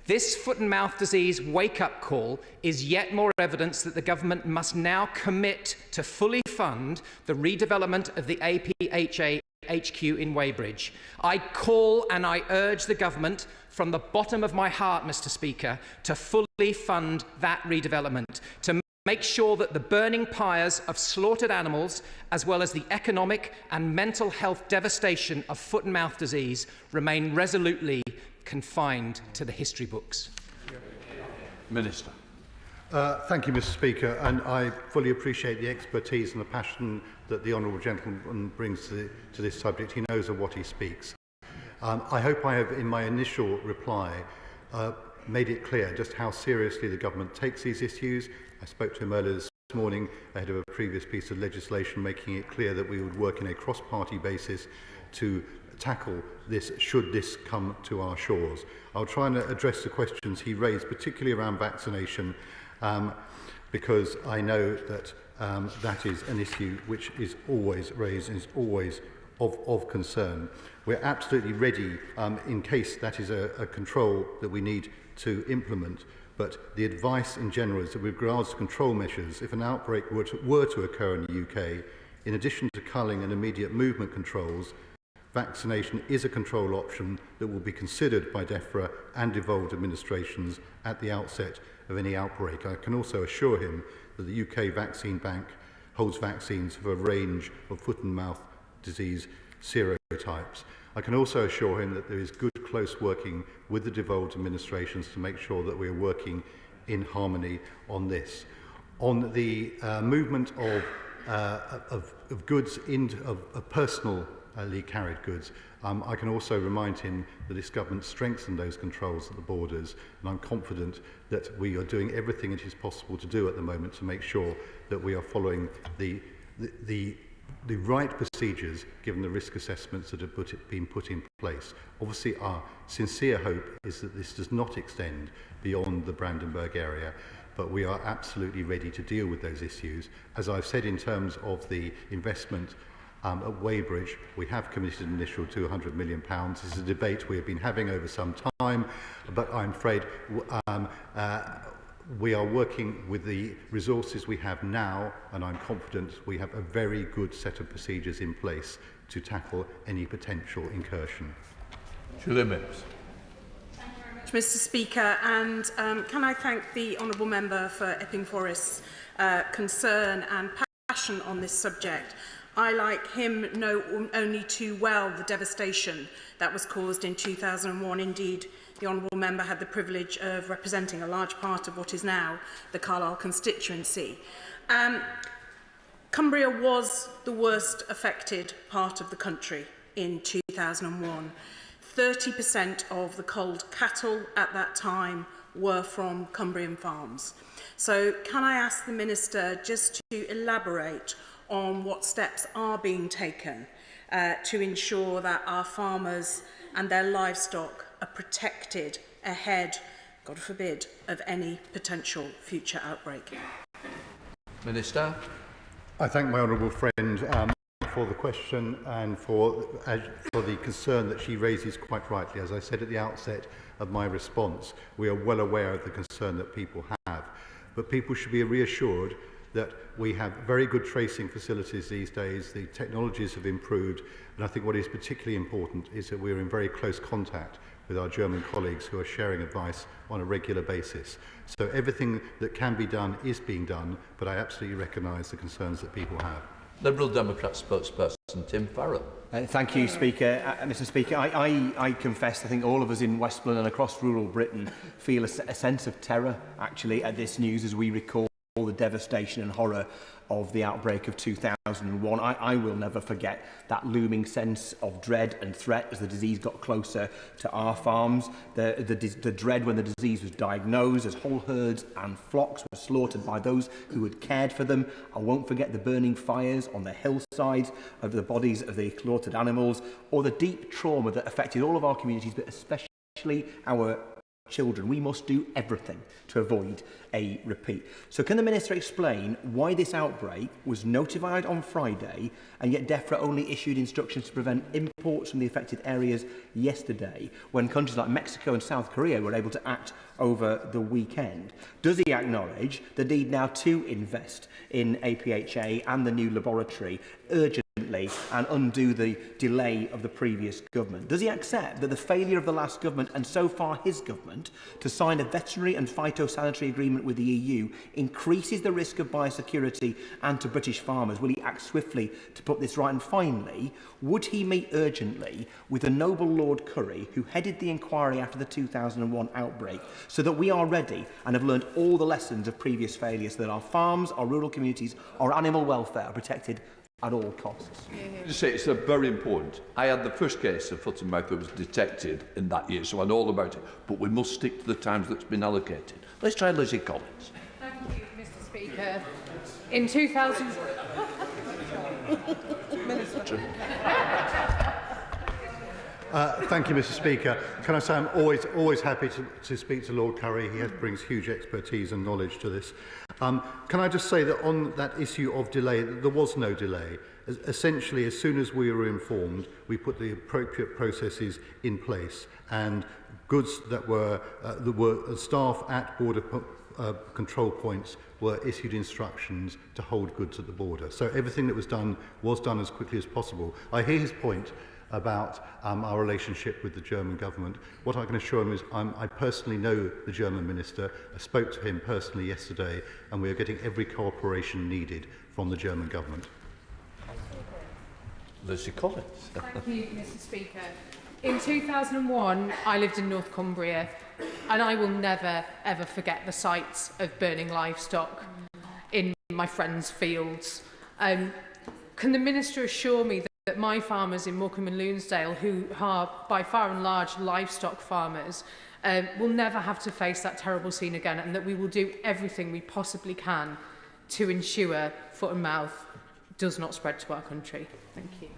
This foot and mouth disease wake-up call is yet more evidence that the government must now commit to fully fund the redevelopment of the APHA HQ in Weybridge. I call and I urge the government from the bottom of my heart, Mr. Speaker, to fully fund that redevelopment, to make sure that the burning pyres of slaughtered animals, as well as the economic and mental health devastation of foot and mouth disease, remain resolutely confined to the history books. Minister. Thank you, Mr. Speaker, and I fully appreciate the expertise and the passion that the honourable gentleman brings to this subject. He knows of what he speaks. I hope I have, in my initial reply, made it clear just how seriously the government takes these issues. I spoke to him earlier this morning ahead of a previous piece of legislation making it clear that we would work in a cross-party basis to tackle this should this come to our shores. I'll try and address the questions he raised, particularly around vaccination, because I know that that is an issue which is always raised and is always of concern. We're absolutely ready in case that is a control that we need to implement. But the advice in general is that with regards to control measures, if an outbreak were to occur in the UK, in addition to culling and immediate movement controls, vaccination is a control option that will be considered by DEFRA and devolved administrations at the outset of any outbreak. I can also assure him that the UK Vaccine Bank holds vaccines for a range of foot and mouth disease serotypes. I can also assure him that there is good close working with the devolved administrations to make sure that we are working in harmony on this. On the movement of goods of personally carried goods, I can also remind him that this government strengthened those controls at the borders, and I'm confident that we are doing everything it is possible to do at the moment to make sure that we are following the right procedures given the risk assessments that have been put in place. Obviously, our sincere hope is that this does not extend beyond the Brandenburg area, but we are absolutely ready to deal with those issues. As I've said, in terms of the investment at Weybridge, we have committed an initial £200 million. This is a debate we have been having over some time, but I'm afraid we are working with the resources we have now, and I'm confident we have a very good set of procedures in place to tackle any potential incursion. Julia Mims. Thank you very much, Mr. Speaker, and can I thank the honourable member for Epping Forest's concern and passion on this subject. I, like him, know only too well the devastation that was caused in 2001. Indeed, the honourable member had the privilege of representing a large part of what is now the Carlisle constituency. Cumbria was the worst affected part of the country in 2001. 30% of the culled cattle at that time were from Cumbrian farms. So can I ask the Minister just to elaborate on what steps are being taken to ensure that our farmers and their livestock are protected ahead, God forbid, of any potential future outbreak? Minister. I thank my honourable friend for the question and for the concern that she raises quite rightly. As I said at the outset of my response, we are well aware of the concern that people have. But people should be reassured that we have very good tracing facilities these days. The technologies have improved. And I think what is particularly important is that we're in very close contact with our German colleagues who are sharing advice on a regular basis. So everything that can be done is being done, but I absolutely recognise the concerns that people have. Liberal Democrat spokesperson Tim Farron. Thank you, Speaker. Mr. Speaker, I confess I think all of us in Westmoreland and across rural Britain feel a sense of terror, actually, at this news as we recall the devastation and horror of the outbreak of 2001. I will never forget that looming sense of dread and threat as the disease got closer to our farms, the dread when the disease was diagnosed as whole herds and flocks were slaughtered by those who had cared for them. I won't forget the burning fires on the hillsides of the bodies of the slaughtered animals, or the deep trauma that affected all of our communities, but especially our children. We must do everything to avoid a repeat. So can the Minister explain why this outbreak was notified on Friday and yet DEFRA only issued instructions to prevent imports from the affected areas yesterday, when countries like Mexico and South Korea were able to act over the weekend? Does he acknowledge the need now to invest in APHA and the new laboratory urgently and undo the delay of the previous government? Does he accept that the failure of the last government, and so far his government, to sign a veterinary and phytosanitary agreement with the EU increases the risk of biosecurity and to British farmers? Will he act swiftly to put this right? And finally, would he meet urgently with the noble Lord Curry, who headed the inquiry after the 2001 outbreak, so that we are ready and have learned all the lessons of previous failures, so that our farms, our rural communities, our animal welfare are protected at all costs? Just say it's very important. I had the first case of foot and mouth that was detected in that year, so I know all about it. But we must stick to the times that's been allocated. Let's try Lizzie Collins. Thank you, Mr. Speaker. In 2000... Thank you, Mr. Speaker. Can I say I'm always happy to speak to Lord Curry. He brings huge expertise and knowledge to this. Can I just say that on that issue of delay, there was no delay. Essentially, as soon as we were informed, we put the appropriate processes in place, and goods that were staff at border control points were issued instructions to hold goods at the border. So everything that was done as quickly as possible. I hear his point about our relationship with the German government. What I can assure him is I personally know the German minister. I spoke to him personally yesterday, and we are getting every cooperation needed from the German government. Lucy Collins. Thank you, Mr. Speaker. In 2001, I lived in North Cumbria, and I will never, ever forget the sights of burning livestock in my friends' fields. Can the Minister assure me that my farmers in Morecambe and Loonsdale, who are by far and large livestock farmers, will never have to face that terrible scene again, and that we will do everything we possibly can to ensure foot and mouth does not spread to our country? Thank you.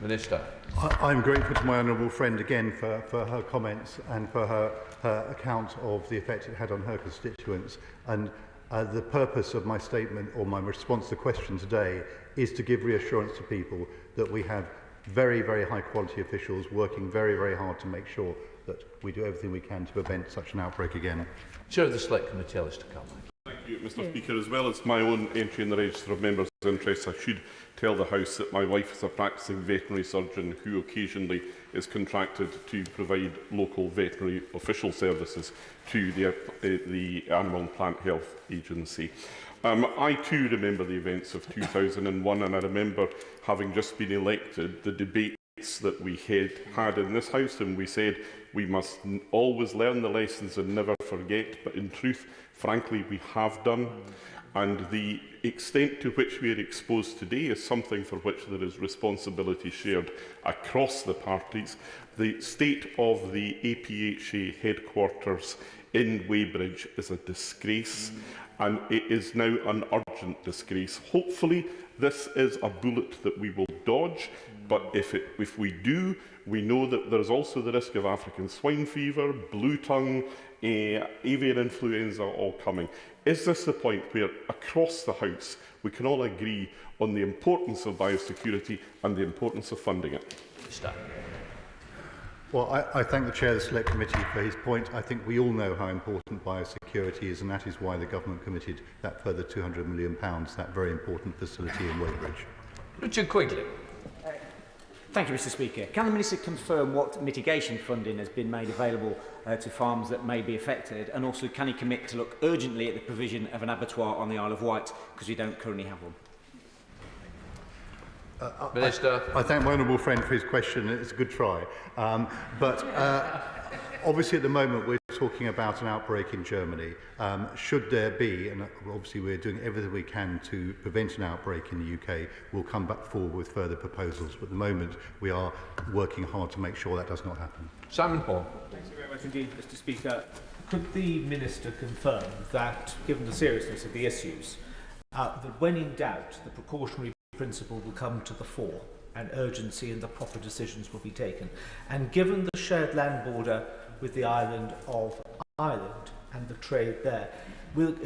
Minister. I'm grateful to my honourable friend again for her comments and for her account of the effect it had on her constituents. And the purpose of my statement, or my response to the question today, is to give reassurance to people that we have very, very high quality officials working very, very hard to make sure that we do everything we can to prevent such an outbreak again. Chair of the Select Committee, Alistair Cowley. Thank you, Mr. Speaker. As well as my own entry in the Register of Members' Interests, I should tell the House that my wife is a practising veterinary surgeon who occasionally is contracted to provide local veterinary official services to the Animal and Plant Health Agency. I too remember the events of 2001, and I remember, having just been elected, the debate that we had in this House, and we said we must always learn the lessons and never forget, but in truth, frankly, we have done. And the extent to which we are exposed today is something for which there is responsibility shared across the parties. The state of the APHA headquarters in Weybridge is a disgrace, and it is now an urgent disgrace. Hopefully, this is a bullet that we will dodge, but if we do, we know that there is also the risk of African swine fever, blue tongue, avian influenza all coming. Is this the point where, across the House, we can all agree on the importance of biosecurity and the importance of funding it? Well, I thank the Chair of the Select Committee for his point. I think we all know how important biosecurity is, and that is why the Government committed that further £200 million, that very important facility in Weybridge. Richard Quigley. Thank you, Mr. Speaker. Can the Minister confirm what mitigation funding has been made available to farms that may be affected, and also can he commit to look urgently at the provision of an abattoir on the Isle of Wight, because we don't currently have one? Minister. I thank my honourable friend for his question. It's a good try. Obviously, at the moment, we're talking about an outbreak in Germany. Should there be, and obviously we're doing everything we can to prevent an outbreak in the UK, we'll come back forward with further proposals. But at the moment, we are working hard to make sure that does not happen. Simon Paul. Thank you very much indeed, Mr. Speaker. Could the Minister confirm that, given the seriousness of the issues, that when in doubt, the precautionary principle will come to the fore and urgency and the proper decisions will be taken? And given the shared land border with the island of Ireland and the trade there,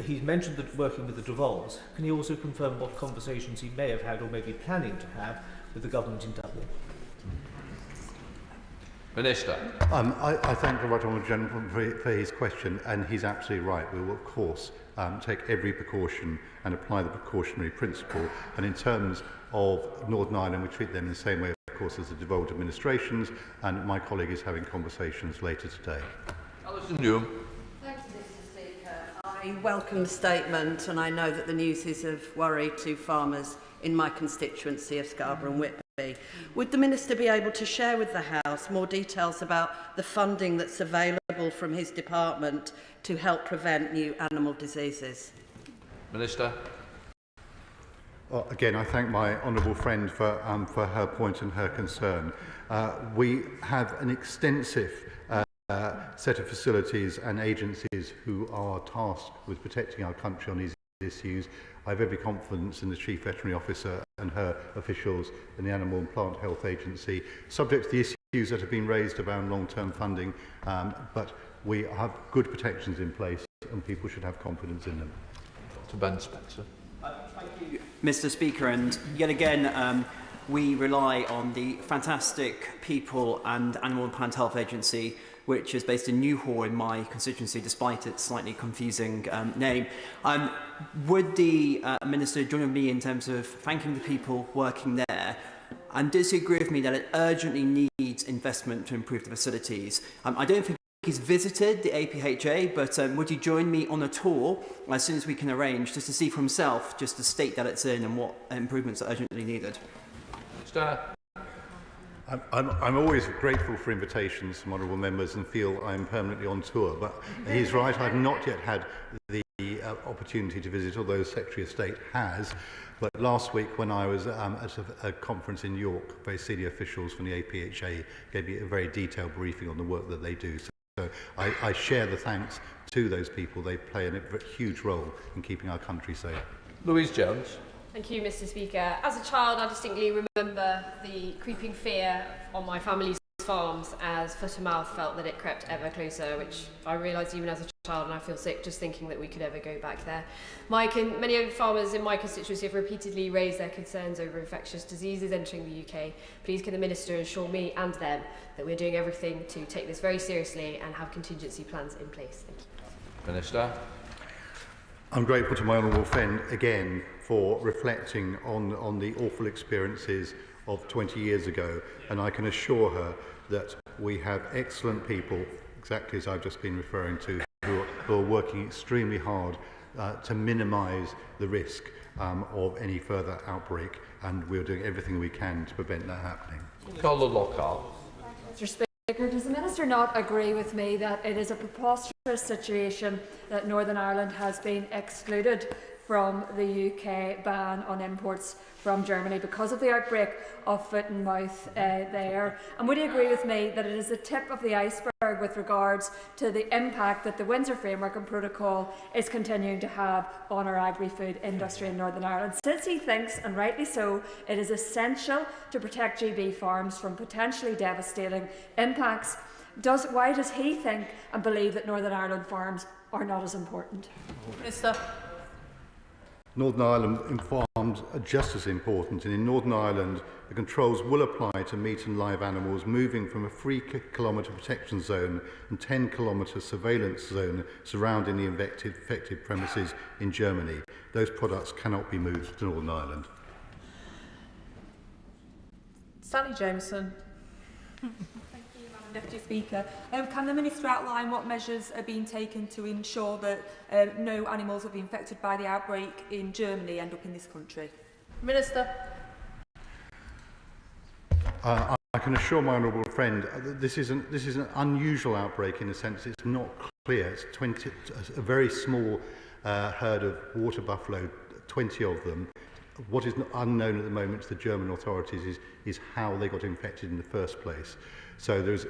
he's mentioned that working with the Devolves. Can he also confirm what conversations he may have had or may be planning to have with the government in Dublin? Minister. I thank the Right Honourable Gentleman for his question, and he's absolutely right. We will, of course, take every precaution and apply the precautionary principle. And in terms of Northern Ireland, we treat them in the same way, of course, as the devolved administrations, and my colleague is having conversations later today. Alison Newham. Thank you, Mr. Speaker. I welcome the statement, and I know that the news is of worry to farmers in my constituency of Scarborough and Whitby. Would the Minister be able to share with the House more details about the funding that's available from his department to help prevent new animal diseases? Minister. Well, again, I thank my honourable friend for her point and her concern. We have an extensive set of facilities and agencies who are tasked with protecting our country on these issues. I have every confidence in the Chief Veterinary Officer and her officials in the Animal and Plant Health Agency, subject to the issues that have been raised around long-term funding, but we have good protections in place and people should have confidence in them. Dr. Ben Spencer. Thank you, Mr. Speaker, and yet again we rely on the fantastic people and Animal and Plant Health Agency, which is based in Newhall in my constituency, despite its slightly confusing name. Would the Minister join with me in terms of thanking the people working there? And does he agree with me that it urgently needs investment to improve the facilities? I don't think he's visited the APHA, but would you join me on a tour as soon as we can arrange, just to see for himself, just the state that it's in and what improvements are urgently needed? I'm always grateful for invitations from honourable members and feel I'm permanently on tour, but he's right, I've not yet had the opportunity to visit, although Secretary of State has. But last week when I was at a conference in York, very senior officials from the APHA gave me a very detailed briefing on the work that they do. So I share the thanks to those people. They play a huge role in keeping our country safe. Louise Jones. Thank you, Mr. Speaker. As a child, I distinctly remember the creeping fear on my family's farms as foot and mouth felt that it crept ever closer, which I realised even as a child, and I feel sick just thinking that we could ever go back there. Many farmers in my constituency have repeatedly raised their concerns over infectious diseases entering the UK. Please can the Minister assure me and them that we're doing everything to take this very seriously and have contingency plans in place? Thank you. Minister. I'm grateful to my honourable friend again for reflecting on the awful experiences of 20 years ago, and I can assure her that we have excellent people, exactly as I've just been referring to, who are working extremely hard to minimise the risk of any further outbreak, and we're doing everything we can to prevent that happening. Colin Lockhart. Mr. Speaker, does the Minister not agree with me that it is a preposterous situation that Northern Ireland has been excluded from the UK ban on imports from Germany because of the outbreak of foot and mouth there? And would you agree with me that it is the tip of the iceberg with regards to the impact that the Windsor Framework and Protocol is continuing to have on our agri-food industry in Northern Ireland, since he thinks, and rightly so, it is essential to protect GB farms from potentially devastating impacts? Why does he think and believe that Northern Ireland farms are not as important? Minister. Northern Ireland farms are just as important, and in Northern Ireland the controls will apply to meat and live animals moving from a 3-kilometre protection zone and 10-kilometre surveillance zone surrounding the affected premises in Germany. Those products cannot be moved to Northern Ireland. Sally Jameson. Deputy Speaker. Can the Minister outline what measures are being taken to ensure that no animals have been infected by the outbreak in Germany end up in this country? Minister. I can assure my honourable friend that this is an unusual outbreak in the sense it's not clear. It's a very small herd of water buffalo, 20 of them. What is unknown at the moment to the German authorities is how they got infected in the first place. So there's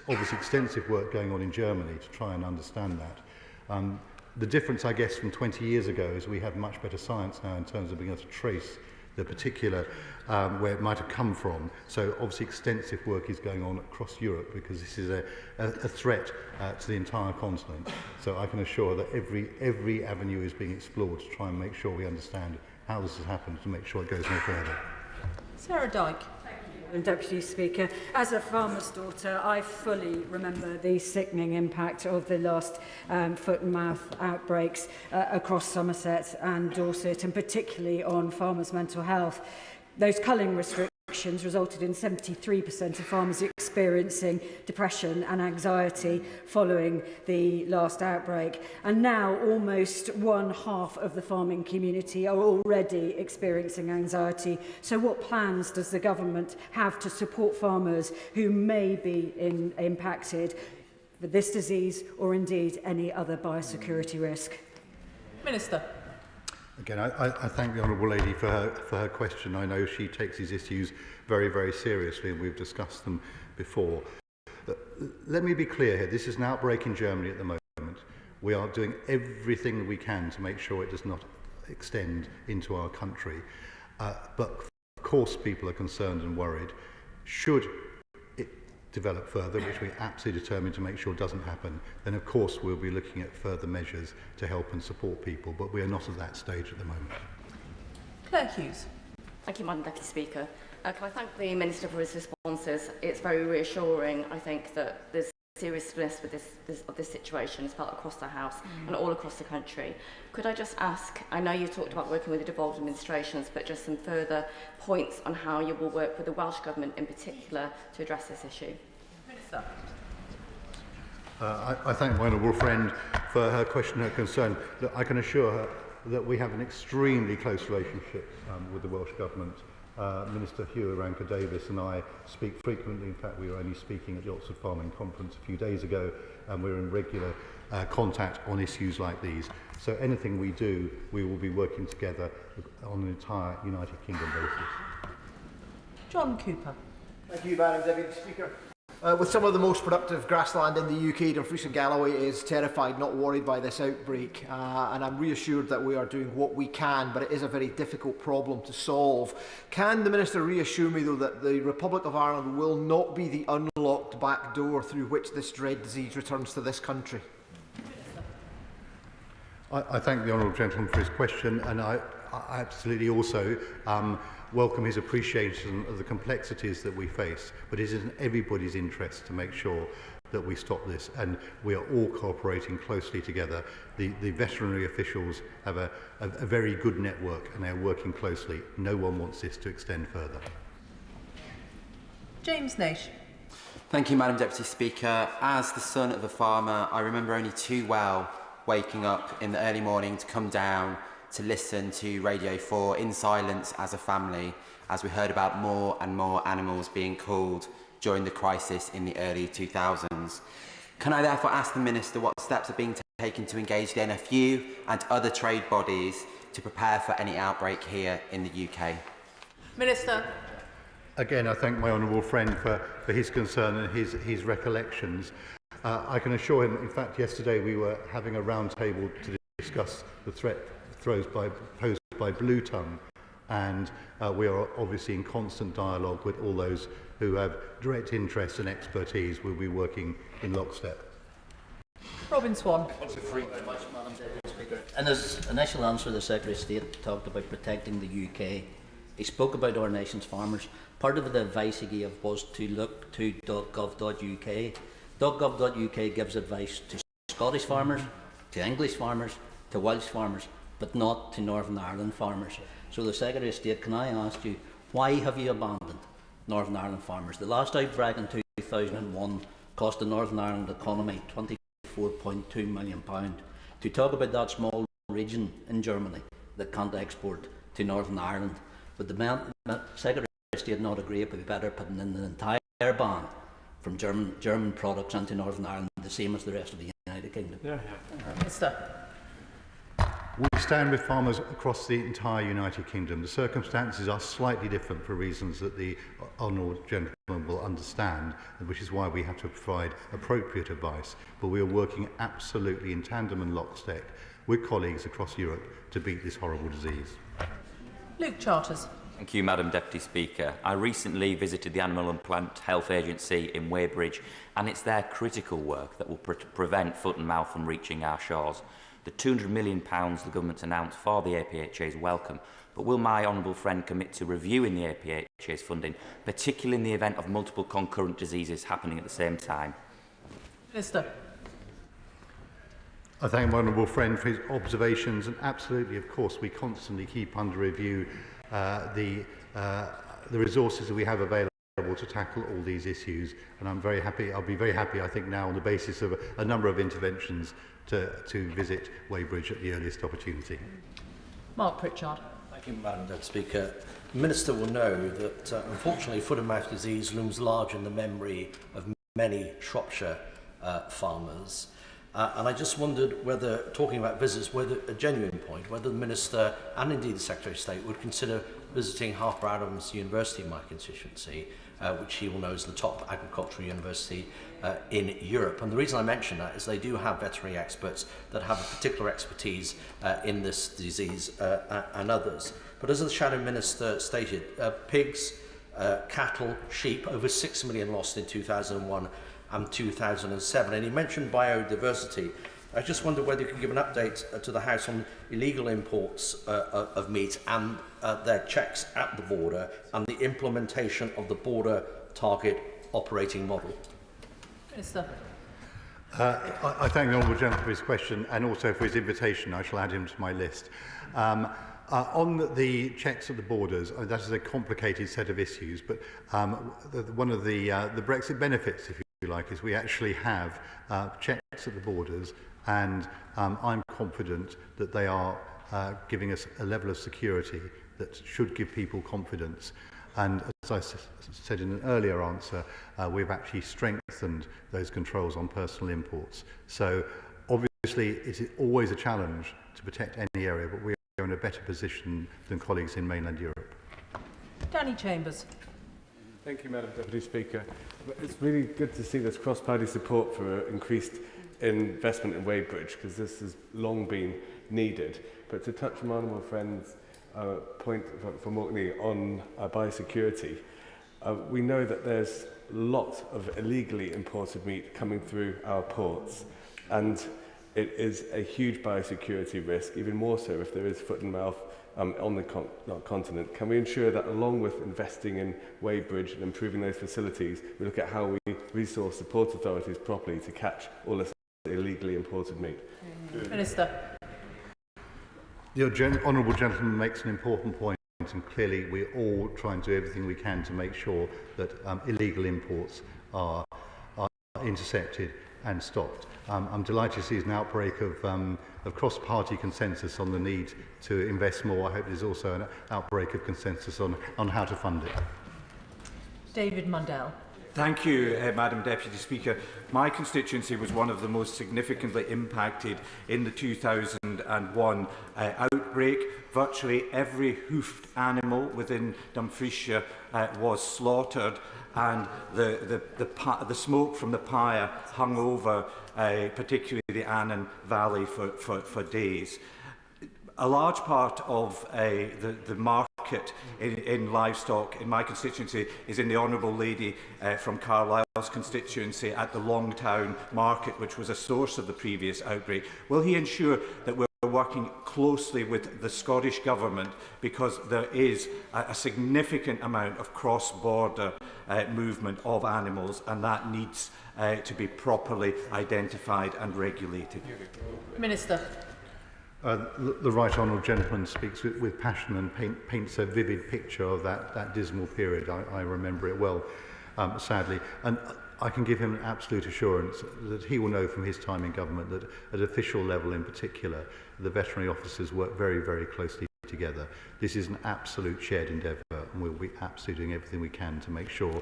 obviously extensive work going on in Germany to try and understand that. The difference, I guess, from 20 years ago is we have much better science now in terms of being able to trace the particular where it might have come from. So obviously extensive work is going on across Europe because this is a threat to the entire continent. So I can assure that every avenue is being explored to try and make sure we understand how this has happened to make sure it goes no further. Sarah Dyke. Deputy Speaker, as a farmer's daughter, I fully remember the sickening impact of the last foot and mouth outbreaks across Somerset and Dorset, and particularly on farmers' mental health. Those culling restrictions resulted in 73% of farmers experiencing depression and anxiety following the last outbreak. And now almost 1/2 of the farming community are already experiencing anxiety. So what plans does the government have to support farmers who may be impacted with this disease or indeed any other biosecurity risk? Minister. Again, I thank the honourable lady for her question. I know she takes these issues very, very seriously, and we've discussed them before. Let me be clear here. This is an outbreak in Germany at the moment. We are doing everything we can to make sure it does not extend into our country. But of course people are concerned and worried. Should it develop further, which we're absolutely determined to make sure doesn't happen, then of course we'll be looking at further measures to help and support people, but we are not at that stage at the moment. Claire Hughes. Thank you, Madam Deputy Speaker. Can I thank the Minister for his responses? It's very reassuring, I think, that the seriousness of this situation is felt across the House and all across the country. Could I just ask, I know you talked about working with the devolved administrations, but just some further points on how you will work with the Welsh Government in particular to address this issue? Minister. I thank my honourable friend for her question and her concern. Look, I can assure her that we have an extremely close relationship with the Welsh Government. Minister Hugh Aranka-Davies and I speak frequently. In fact, we were only speaking at the Oxford Farming Conference a few days ago, and we're in regular contact on issues like these. So anything we do, we will be working together on an entire United Kingdom basis. John Cooper. Thank you, Madam Deputy Speaker. With some of the most productive grassland in the UK, Dumfries and Galloway is terrified, not worried by this outbreak, and I'm reassured that we are doing what we can, but it is a very difficult problem to solve. Can the Minister reassure me, though, that the Republic of Ireland will not be the unlocked back door through which this dread disease returns to this country? I thank the honourable gentleman for his question, and I absolutely also welcome his appreciation of the complexities that we face, but it is in everybody's interest to make sure that we stop this, and we are all cooperating closely together. The veterinary officials have a very good network and they are working closely. No one wants this to extend further. James Nash. Thank you, Madam Deputy Speaker. As the son of a farmer, I remember only too well waking up in the early morning to come down to listen to Radio 4 in silence as a family, as we heard about more and more animals being culled during the crisis in the early 2000s. Can I therefore ask the Minister what steps are being taken to engage the NFU and other trade bodies to prepare for any outbreak here in the UK? Minister. Again, I thank my honourable friend for his concern and his recollections. I can assure him, in fact, yesterday we were having a round table to discuss the threat posed by blue tongue, and we are obviously in constant dialogue with all those who have direct interest and expertise. We'll be working in lockstep. Robin Swan. In his initial answer, the Secretary of State talked about protecting the UK. He spoke about our nation's farmers. Part of the advice he gave was to look to .gov.uk. .gov.uk gives advice to Scottish farmers, to English farmers, to Welsh farmers, but not to Northern Ireland farmers. So the Secretary of State, can I ask you, why have you abandoned Northern Ireland farmers? The last outbreak in 2001 cost the Northern Ireland economy £24.2 million. To talk about that small region in Germany that can't export to Northern Ireland, would the Secretary of State not agree it would be better putting in an entire ban from German products into Northern Ireland, the same as the rest of the United Kingdom? Minister. We stand with farmers across the entire United Kingdom. The circumstances are slightly different for reasons that the honourable gentleman will understand, which is why we have to provide appropriate advice. But we are working absolutely in tandem and lockstep with colleagues across Europe to beat this horrible disease. Luke Charters. Thank you, Madam Deputy Speaker. I recently visited the Animal and Plant Health Agency in Weybridge, and it's their critical work that will prevent foot and mouth from reaching our shores. The £200 million the government announced for the APHA is welcome, but will my honourable friend commit to reviewing the APHA's funding, particularly in the event of multiple concurrent diseases happening at the same time? Minister. I thank my honourable friend for his observations, and absolutely, of course, we constantly keep under review the resources that we have available to tackle all these issues, and I'm very happy. I'll be very happy, I think, now on the basis of a number of interventions to visit Weybridge at the earliest opportunity. Mark Pritchard. Thank you, Madam Deputy Speaker. The Minister will know that, unfortunately, foot and mouth disease looms large in the memory of many Shropshire farmers. And I just wondered whether, talking about visits, whether a genuine point, whether the Minister and indeed the Secretary of State would consider visiting Harper Adams University in my constituency, which he will know is the top agricultural university in Europe. And the reason I mention that is they do have veterinary experts that have a particular expertise in this disease and others. But as the Shadow Minister stated, pigs, cattle, sheep, over 6 million lost in 2001 and 2007. And he mentioned biodiversity. I just wonder whether you could give an update to the House on illegal imports of meat and their checks at the border and the implementation of the border target operating model. Minister. I thank the honourable gentleman for his question and also for his invitation. I shall add him to my list. On the checks at the borders, that is a complicated set of issues, but one of the Brexit benefits, if you like, is we actually have checks at the borders, and I'm confident that they are giving us a level of security that should give people confidence. And as I said in an earlier answer, we've actually strengthened those controls on personal imports. So obviously it's always a challenge to protect any area, but we are in a better position than colleagues in mainland Europe. Danny Chambers. Thank you, Madam Deputy Speaker. It's really good to see this cross-party support for increased investment in Weybridge, because this has long been needed. But to touch on my honourable friend's point from Orkney on biosecurity, we know that there's lots of illegally imported meat coming through our ports, and it is a huge biosecurity risk, even more so if there is foot and mouth on the continent. Can we ensure that, along with investing in Weybridge and improving those facilities, we look at how we resource the port authorities properly to catch all this illegally imported meat? Minister. The honourable gentleman makes an important point, and clearly we're all trying to do everything we can to make sure that illegal imports are intercepted and stopped. I'm delighted to see there's an outbreak of cross-party consensus on the need to invest more. I hope there's also an outbreak of consensus on how to fund it. David Mundell. Thank you, Madam Deputy Speaker. My constituency was one of the most significantly impacted in the 2001 outbreak. Virtually every hoofed animal within Dumfriesshire was slaughtered, and the smoke from the pyre hung over particularly the Annan Valley for days. A large part of the market in livestock in my constituency is in the Honourable Lady from Carlisle's constituency at the Longtown market, which was a source of the previous outbreak. Will he ensure that we're working closely with the Scottish Government, because there is a significant amount of cross-border movement of animals, and that needs to be properly identified and regulated? Minister. The right honourable gentleman speaks with passion and paints a vivid picture of that dismal period. I remember it well, sadly. And I can give him an absolute assurance that he will know from his time in government that at official level in particular, the veterinary officers work very, very closely together. This is an absolute shared endeavour, and we'll be absolutely doing everything we can to make sure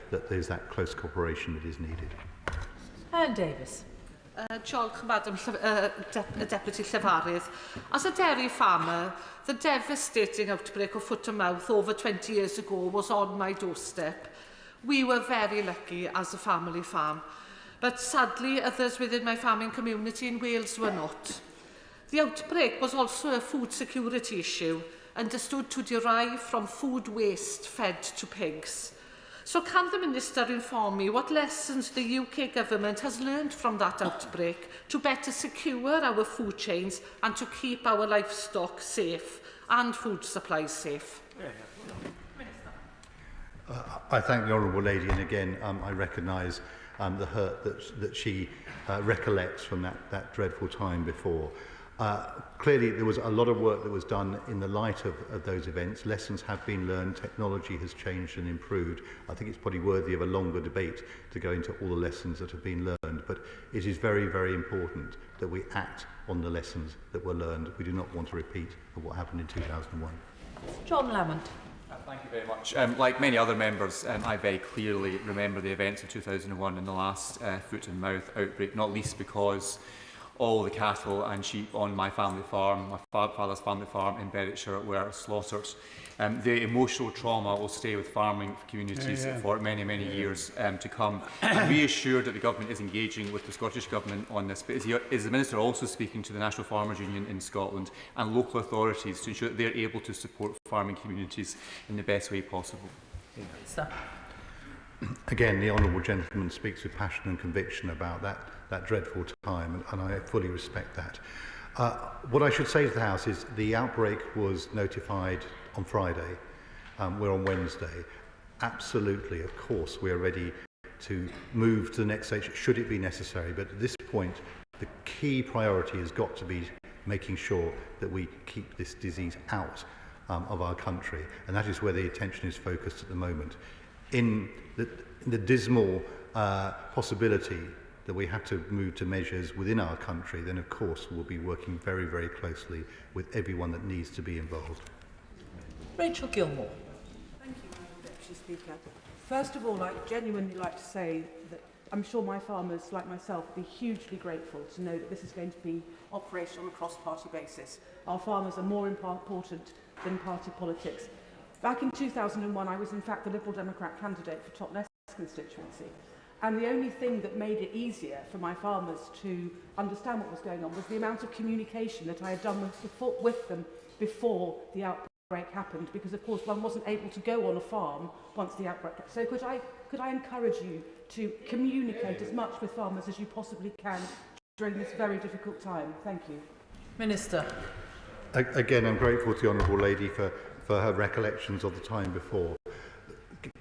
that there's that close cooperation that is needed. Anne Davis. Diolch, Madam Deputy Llefarydd. As a dairy farmer, the devastating outbreak of foot and mouth over 20 years ago was on my doorstep. We were very lucky as a family farm, but sadly others within my farming community in Wales were not. The outbreak was also a food security issue, understood to derive from food waste fed to pigs. So can the Minister inform me what lessons the UK Government has learned from that outbreak to better secure our food chains and to keep our livestock safe and food supplies safe? I thank the Honourable Lady, and again I recognise the hurt that she recollects from that dreadful time before. Clearly there was a lot of work that was done in the light of those events. Lessons have been learned, technology has changed and improved. I think it's probably worthy of a longer debate to go into all the lessons that have been learned, but it is very, very important that we act on the lessons that were learned. We do not want to repeat of what happened in 2001. John Lamont. Thank you very much. Like many other members, I very clearly remember the events of 2001 and the last foot and mouth outbreak, not least because all the cattle and sheep on my family farm, my father's family farm in Berwickshire, were slaughtered. The emotional trauma will stay with farming communities for many, many years to come. I'm reassured that the Government is engaging with the Scottish Government on this, but is the Minister also speaking to the National Farmers Union in Scotland and local authorities to ensure that they're able to support farming communities in the best way possible? Again, the Honourable Gentleman speaks with passion and conviction about that dreadful time, and I fully respect that. What I should say to the House is the outbreak was notified on Friday. We're on Wednesday. Absolutely, of course, we are ready to move to the next stage should it be necessary, but at this point the key priority has got to be making sure that we keep this disease out of our country, and that is where the attention is focused at the moment. In the dismal possibility that we have to move to measures within our country, then of course we'll be working very, very closely with everyone that needs to be involved. Rachel Gilmore. Thank you, Madam Deputy Speaker. First of all, I'd genuinely like to say that I'm sure my farmers, like myself, will be hugely grateful to know that this is going to be operational on a cross-party basis. Our farmers are more important than party politics. Back in 2001, I was in fact the Liberal Democrat candidate for Totnes constituency. And the only thing that made it easier for my farmers to understand what was going on was the amount of communication that I had done with them before the outbreak happened, because of course one wasn't able to go on a farm once the outbreak happened. So could I encourage you to communicate as much with farmers as you possibly can during this very difficult time? Thank you. Minister. Again, I'm grateful to the Honourable Lady for her recollections of the time before.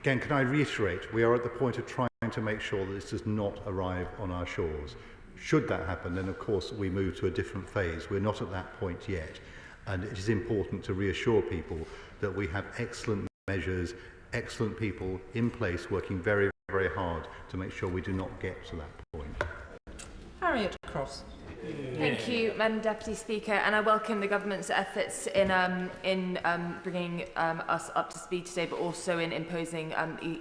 Again, can I reiterate, we are at the point of trying to make sure that this does not arrive on our shores. Should that happen, then of course we move to a different phase. We're not at that point yet, and it is important to reassure people that we have excellent measures, excellent people in place working very, very hard to make sure we do not get to that point. Harriet Cross. Thank you, Madam Deputy Speaker, and I welcome the government's efforts in bringing us up to speed today, but also in imposing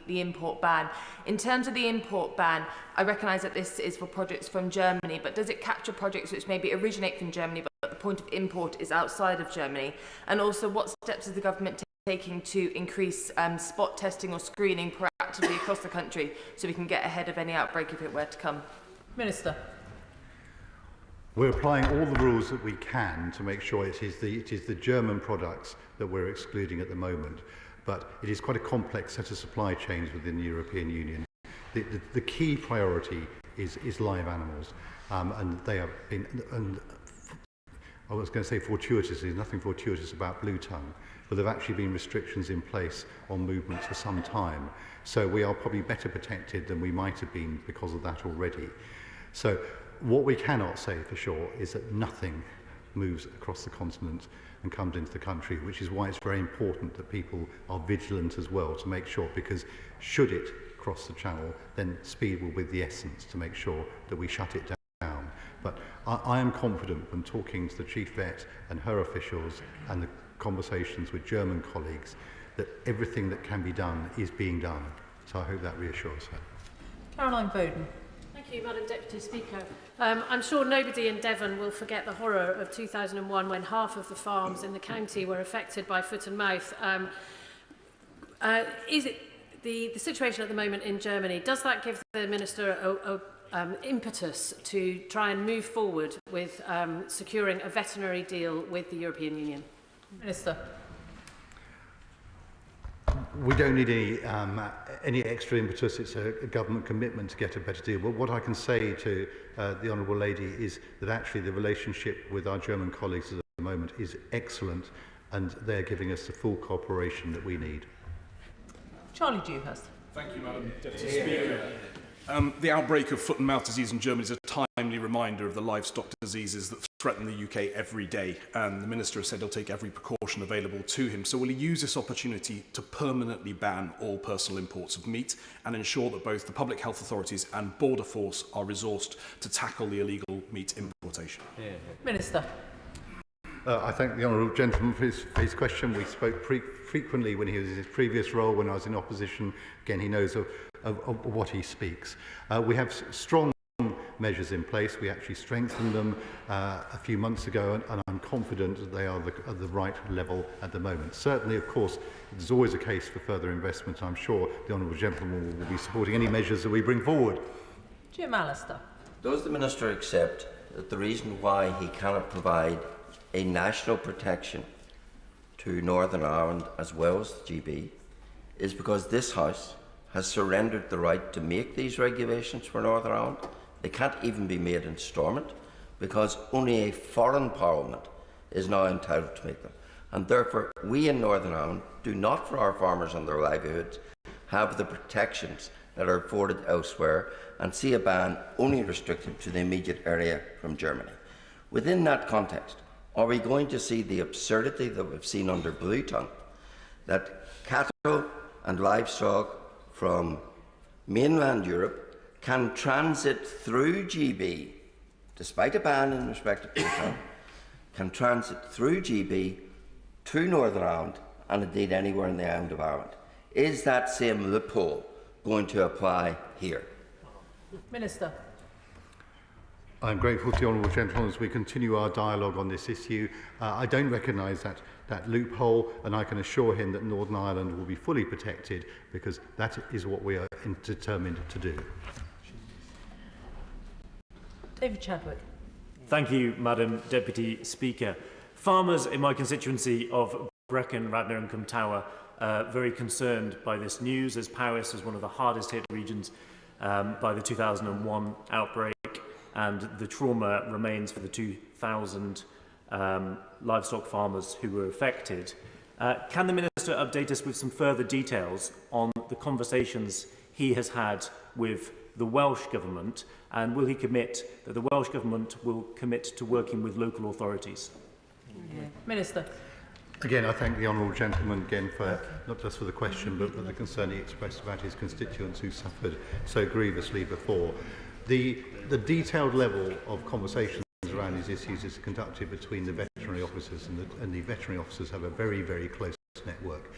the import ban. In terms of the import ban, I recognise that this is for projects from Germany, but does it capture projects which maybe originate from Germany, but the point of import is outside of Germany? And also, what steps is the government taking to increase spot testing or screening proactively across the country so we can get ahead of any outbreak if it were to come? Minister. We're applying all the rules that we can to make sure it is the German products that we're excluding at the moment. But it is quite a complex set of supply chains within the European Union. The key priority is live animals, and they have been. And I was going to say fortuitous. There's nothing fortuitous about blue tongue, but there have actually been restrictions in place on movements for some time. So we are probably better protected than we might have been because of that already. So what we cannot say for sure is that nothing moves across the continent and comes into the country, which is why it's very important that people are vigilant as well to make sure, because should it cross the channel, then speed will be the essence to make sure that we shut it down. But I am confident when talking to the Chief Vet and her officials and the conversations with German colleagues that everything that can be done is being done. So I hope that reassures her. Caroline Bowden. Thank you, Madam Deputy Speaker. I'm sure nobody in Devon will forget the horror of 2001 when half of the farms in the county were affected by foot and mouth. Is it the situation at the moment in Germany, does that give the Minister impetus to try and move forward with securing a veterinary deal with the European Union? Minister. We don't need any extra impetus. It's a government commitment to get a better deal. But what I can say to the Honourable Lady is that actually the relationship with our German colleagues at the moment is excellent, and they're giving us the full cooperation that we need. Charlie Dewhurst. Thank you, Madam Deputy Speaker. The outbreak of foot and mouth disease in Germany is a timely reminder of the livestock diseases that threaten the UK every day, and the Minister has said he'll take every precaution available to him. So will he use this opportunity to permanently ban all personal imports of meat and ensure that both the public health authorities and border force are resourced to tackle the illegal meat importation? Minister. I thank the honourable gentleman for his question. We spoke frequently when he was in his previous role, when I was in opposition. Again, he knows of what he speaks. We have strong measures in place. We actually strengthened them a few months ago, and I'm confident that they are at the right level at the moment. Certainly, of course, there's always a case for further investment. I'm sure the honourable gentleman will be supporting any measures that we bring forward. Jim Allister. Does the Minister accept that the reason why he cannot provide a national protection to Northern Ireland as well as the GB is because this House has surrendered the right to make these regulations for Northern Ireland? They can't even be made in Stormont because only a foreign parliament is now entitled to make them. And therefore, we in Northern Ireland do not, for our farmers and their livelihoods, have the protections that are afforded elsewhere, and see a ban only restricted to the immediate area from Germany. Within that context, are we going to see the absurdity that we've seen under Blue Tongue, that cattle and livestock from mainland Europe can transit through GB, despite a ban in respect of Blue Tongue, can transit through GB to Northern Ireland and indeed anywhere in the island of Ireland? Is that same loophole going to apply here? Minister. I'm grateful to the honourable gentleman as we continue our dialogue on this issue. I don't recognise that loophole, and I can assure him that Northern Ireland will be fully protected, because that is what we are determined to do. David Chadwick. Thank you, Madam Deputy Speaker. Farmers in my constituency of Brecon, Radnor and Cumtower are very concerned by this news, as Powys was one of the hardest hit regions by the 2001 outbreak, and the trauma remains for the 2,000 livestock farmers who were affected. Can the Minister update us with some further details on the conversations he has had with the Welsh Government, and will he commit that the Welsh Government will commit to working with local authorities? Minister. Again, I thank the honourable gentleman again for not just for the question, but for the concern he expressed about his constituents who suffered so grievously before. The detailed level of conversations around these issues is conducted between the veterinary officers, and the veterinary officers have a very, very close network.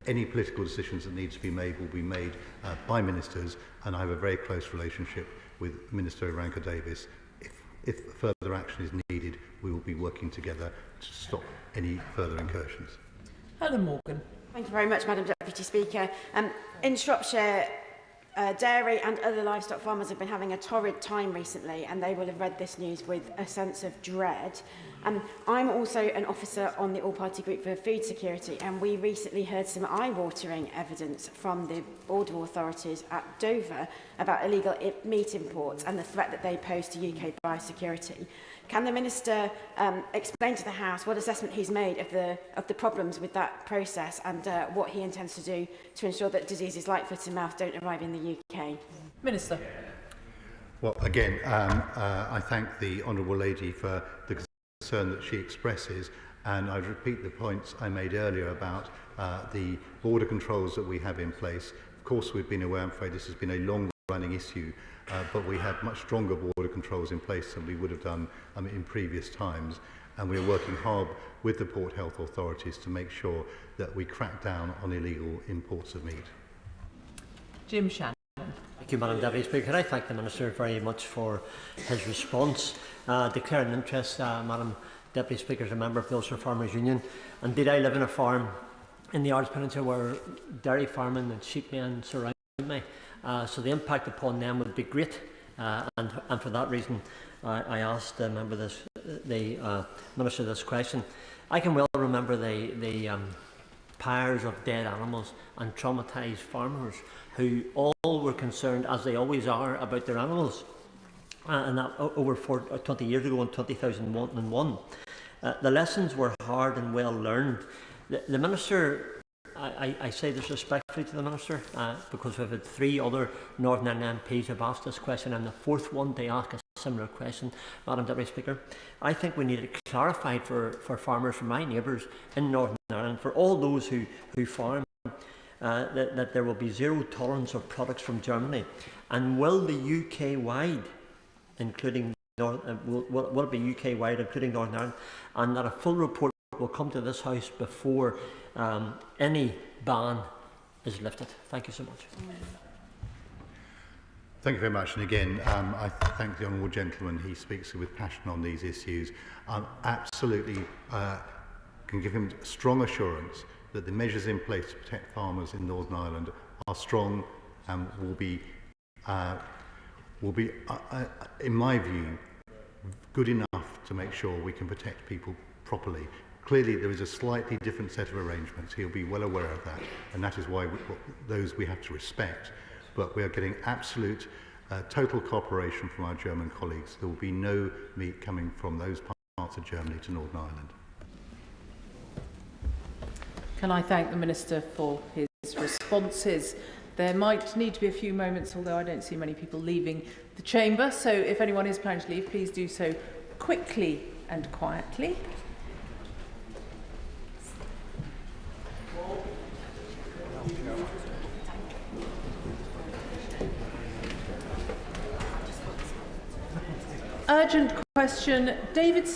Any political decisions that need to be made will be made by ministers, and I have a very close relationship with Minister Iranka Davis. If further action is needed, we will be working together to stop any further incursions. Helen Morgan. Thank you very much, Madam Deputy Speaker. In Shropshire, dairy and other livestock farmers have been having a torrid time recently, and they will have read this news with a sense of dread. I'm also an officer on the All-Party Group for Food Security, and we recently heard some eye-watering evidence from the border authorities at Dover about illegal meat imports and the threat that they pose to UK biosecurity. Can the Minister explain to the House what assessment he's made of the problems with that process, and what he intends to do to ensure that diseases like foot and mouth don't arrive in the UK? Minister. Well, again, I thank the Honourable Lady for the concern that she expresses, and I repeat the points I made earlier about the border controls that we have in place. Of course, we've been aware, I'm afraid this has been a long-running issue, but we have much stronger border controls in place than we would have done in previous times, and we are working hard with the Port Health authorities to make sure that we crack down on illegal imports of meat. Jim Shannon. Thank you, Madam Deputy Speaker. I thank the Minister very much for his response. Declaring interest, Madam Deputy Speaker, as a member of the Ulster Farmers Union. Indeed, I live in a farm in the Ards Peninsula where dairy farming and sheep men surround me. So the impact upon them would be great, and for that reason I asked the Minister this question. I can well remember the pyres of dead animals and traumatised farmers who all were concerned, as they always are, about their animals. And that over 20 years ago in 2001. The lessons were hard and well learned. The Minister, I say this respectfully to the Minister, because we've had 3 other Northern Ireland MPs have asked this question, and the 4th one to ask a similar question, Madam Deputy Speaker. I think we need it clarified for farmers, for my neighbours in Northern Ireland, for all those who farm, that there will be zero tolerance of products from Germany. And will the UK-wide, including will it be UK-wide, including Northern Ireland, and that a full report will come to this House before any ban is lifted? Thank you so much. Thank you very much. And again, I thank the Honourable Gentleman. He speaks with passion on these issues. Absolutely can give him strong assurance that the measures in place to protect farmers in Northern Ireland are strong and will be, in my view, good enough to make sure we can protect people properly. Clearly, there is a slightly different set of arrangements. He'll be well aware of that, and that is why those we have to respect. But we are getting absolute, total cooperation from our German colleagues. There will be no meat coming from those parts of Germany to Northern Ireland. Can I thank the Minister for his responses? There might need to be a few moments, although I don't see many people leaving the chamber. So if anyone is planning to leave, please do so quickly and quietly. Urgent question, David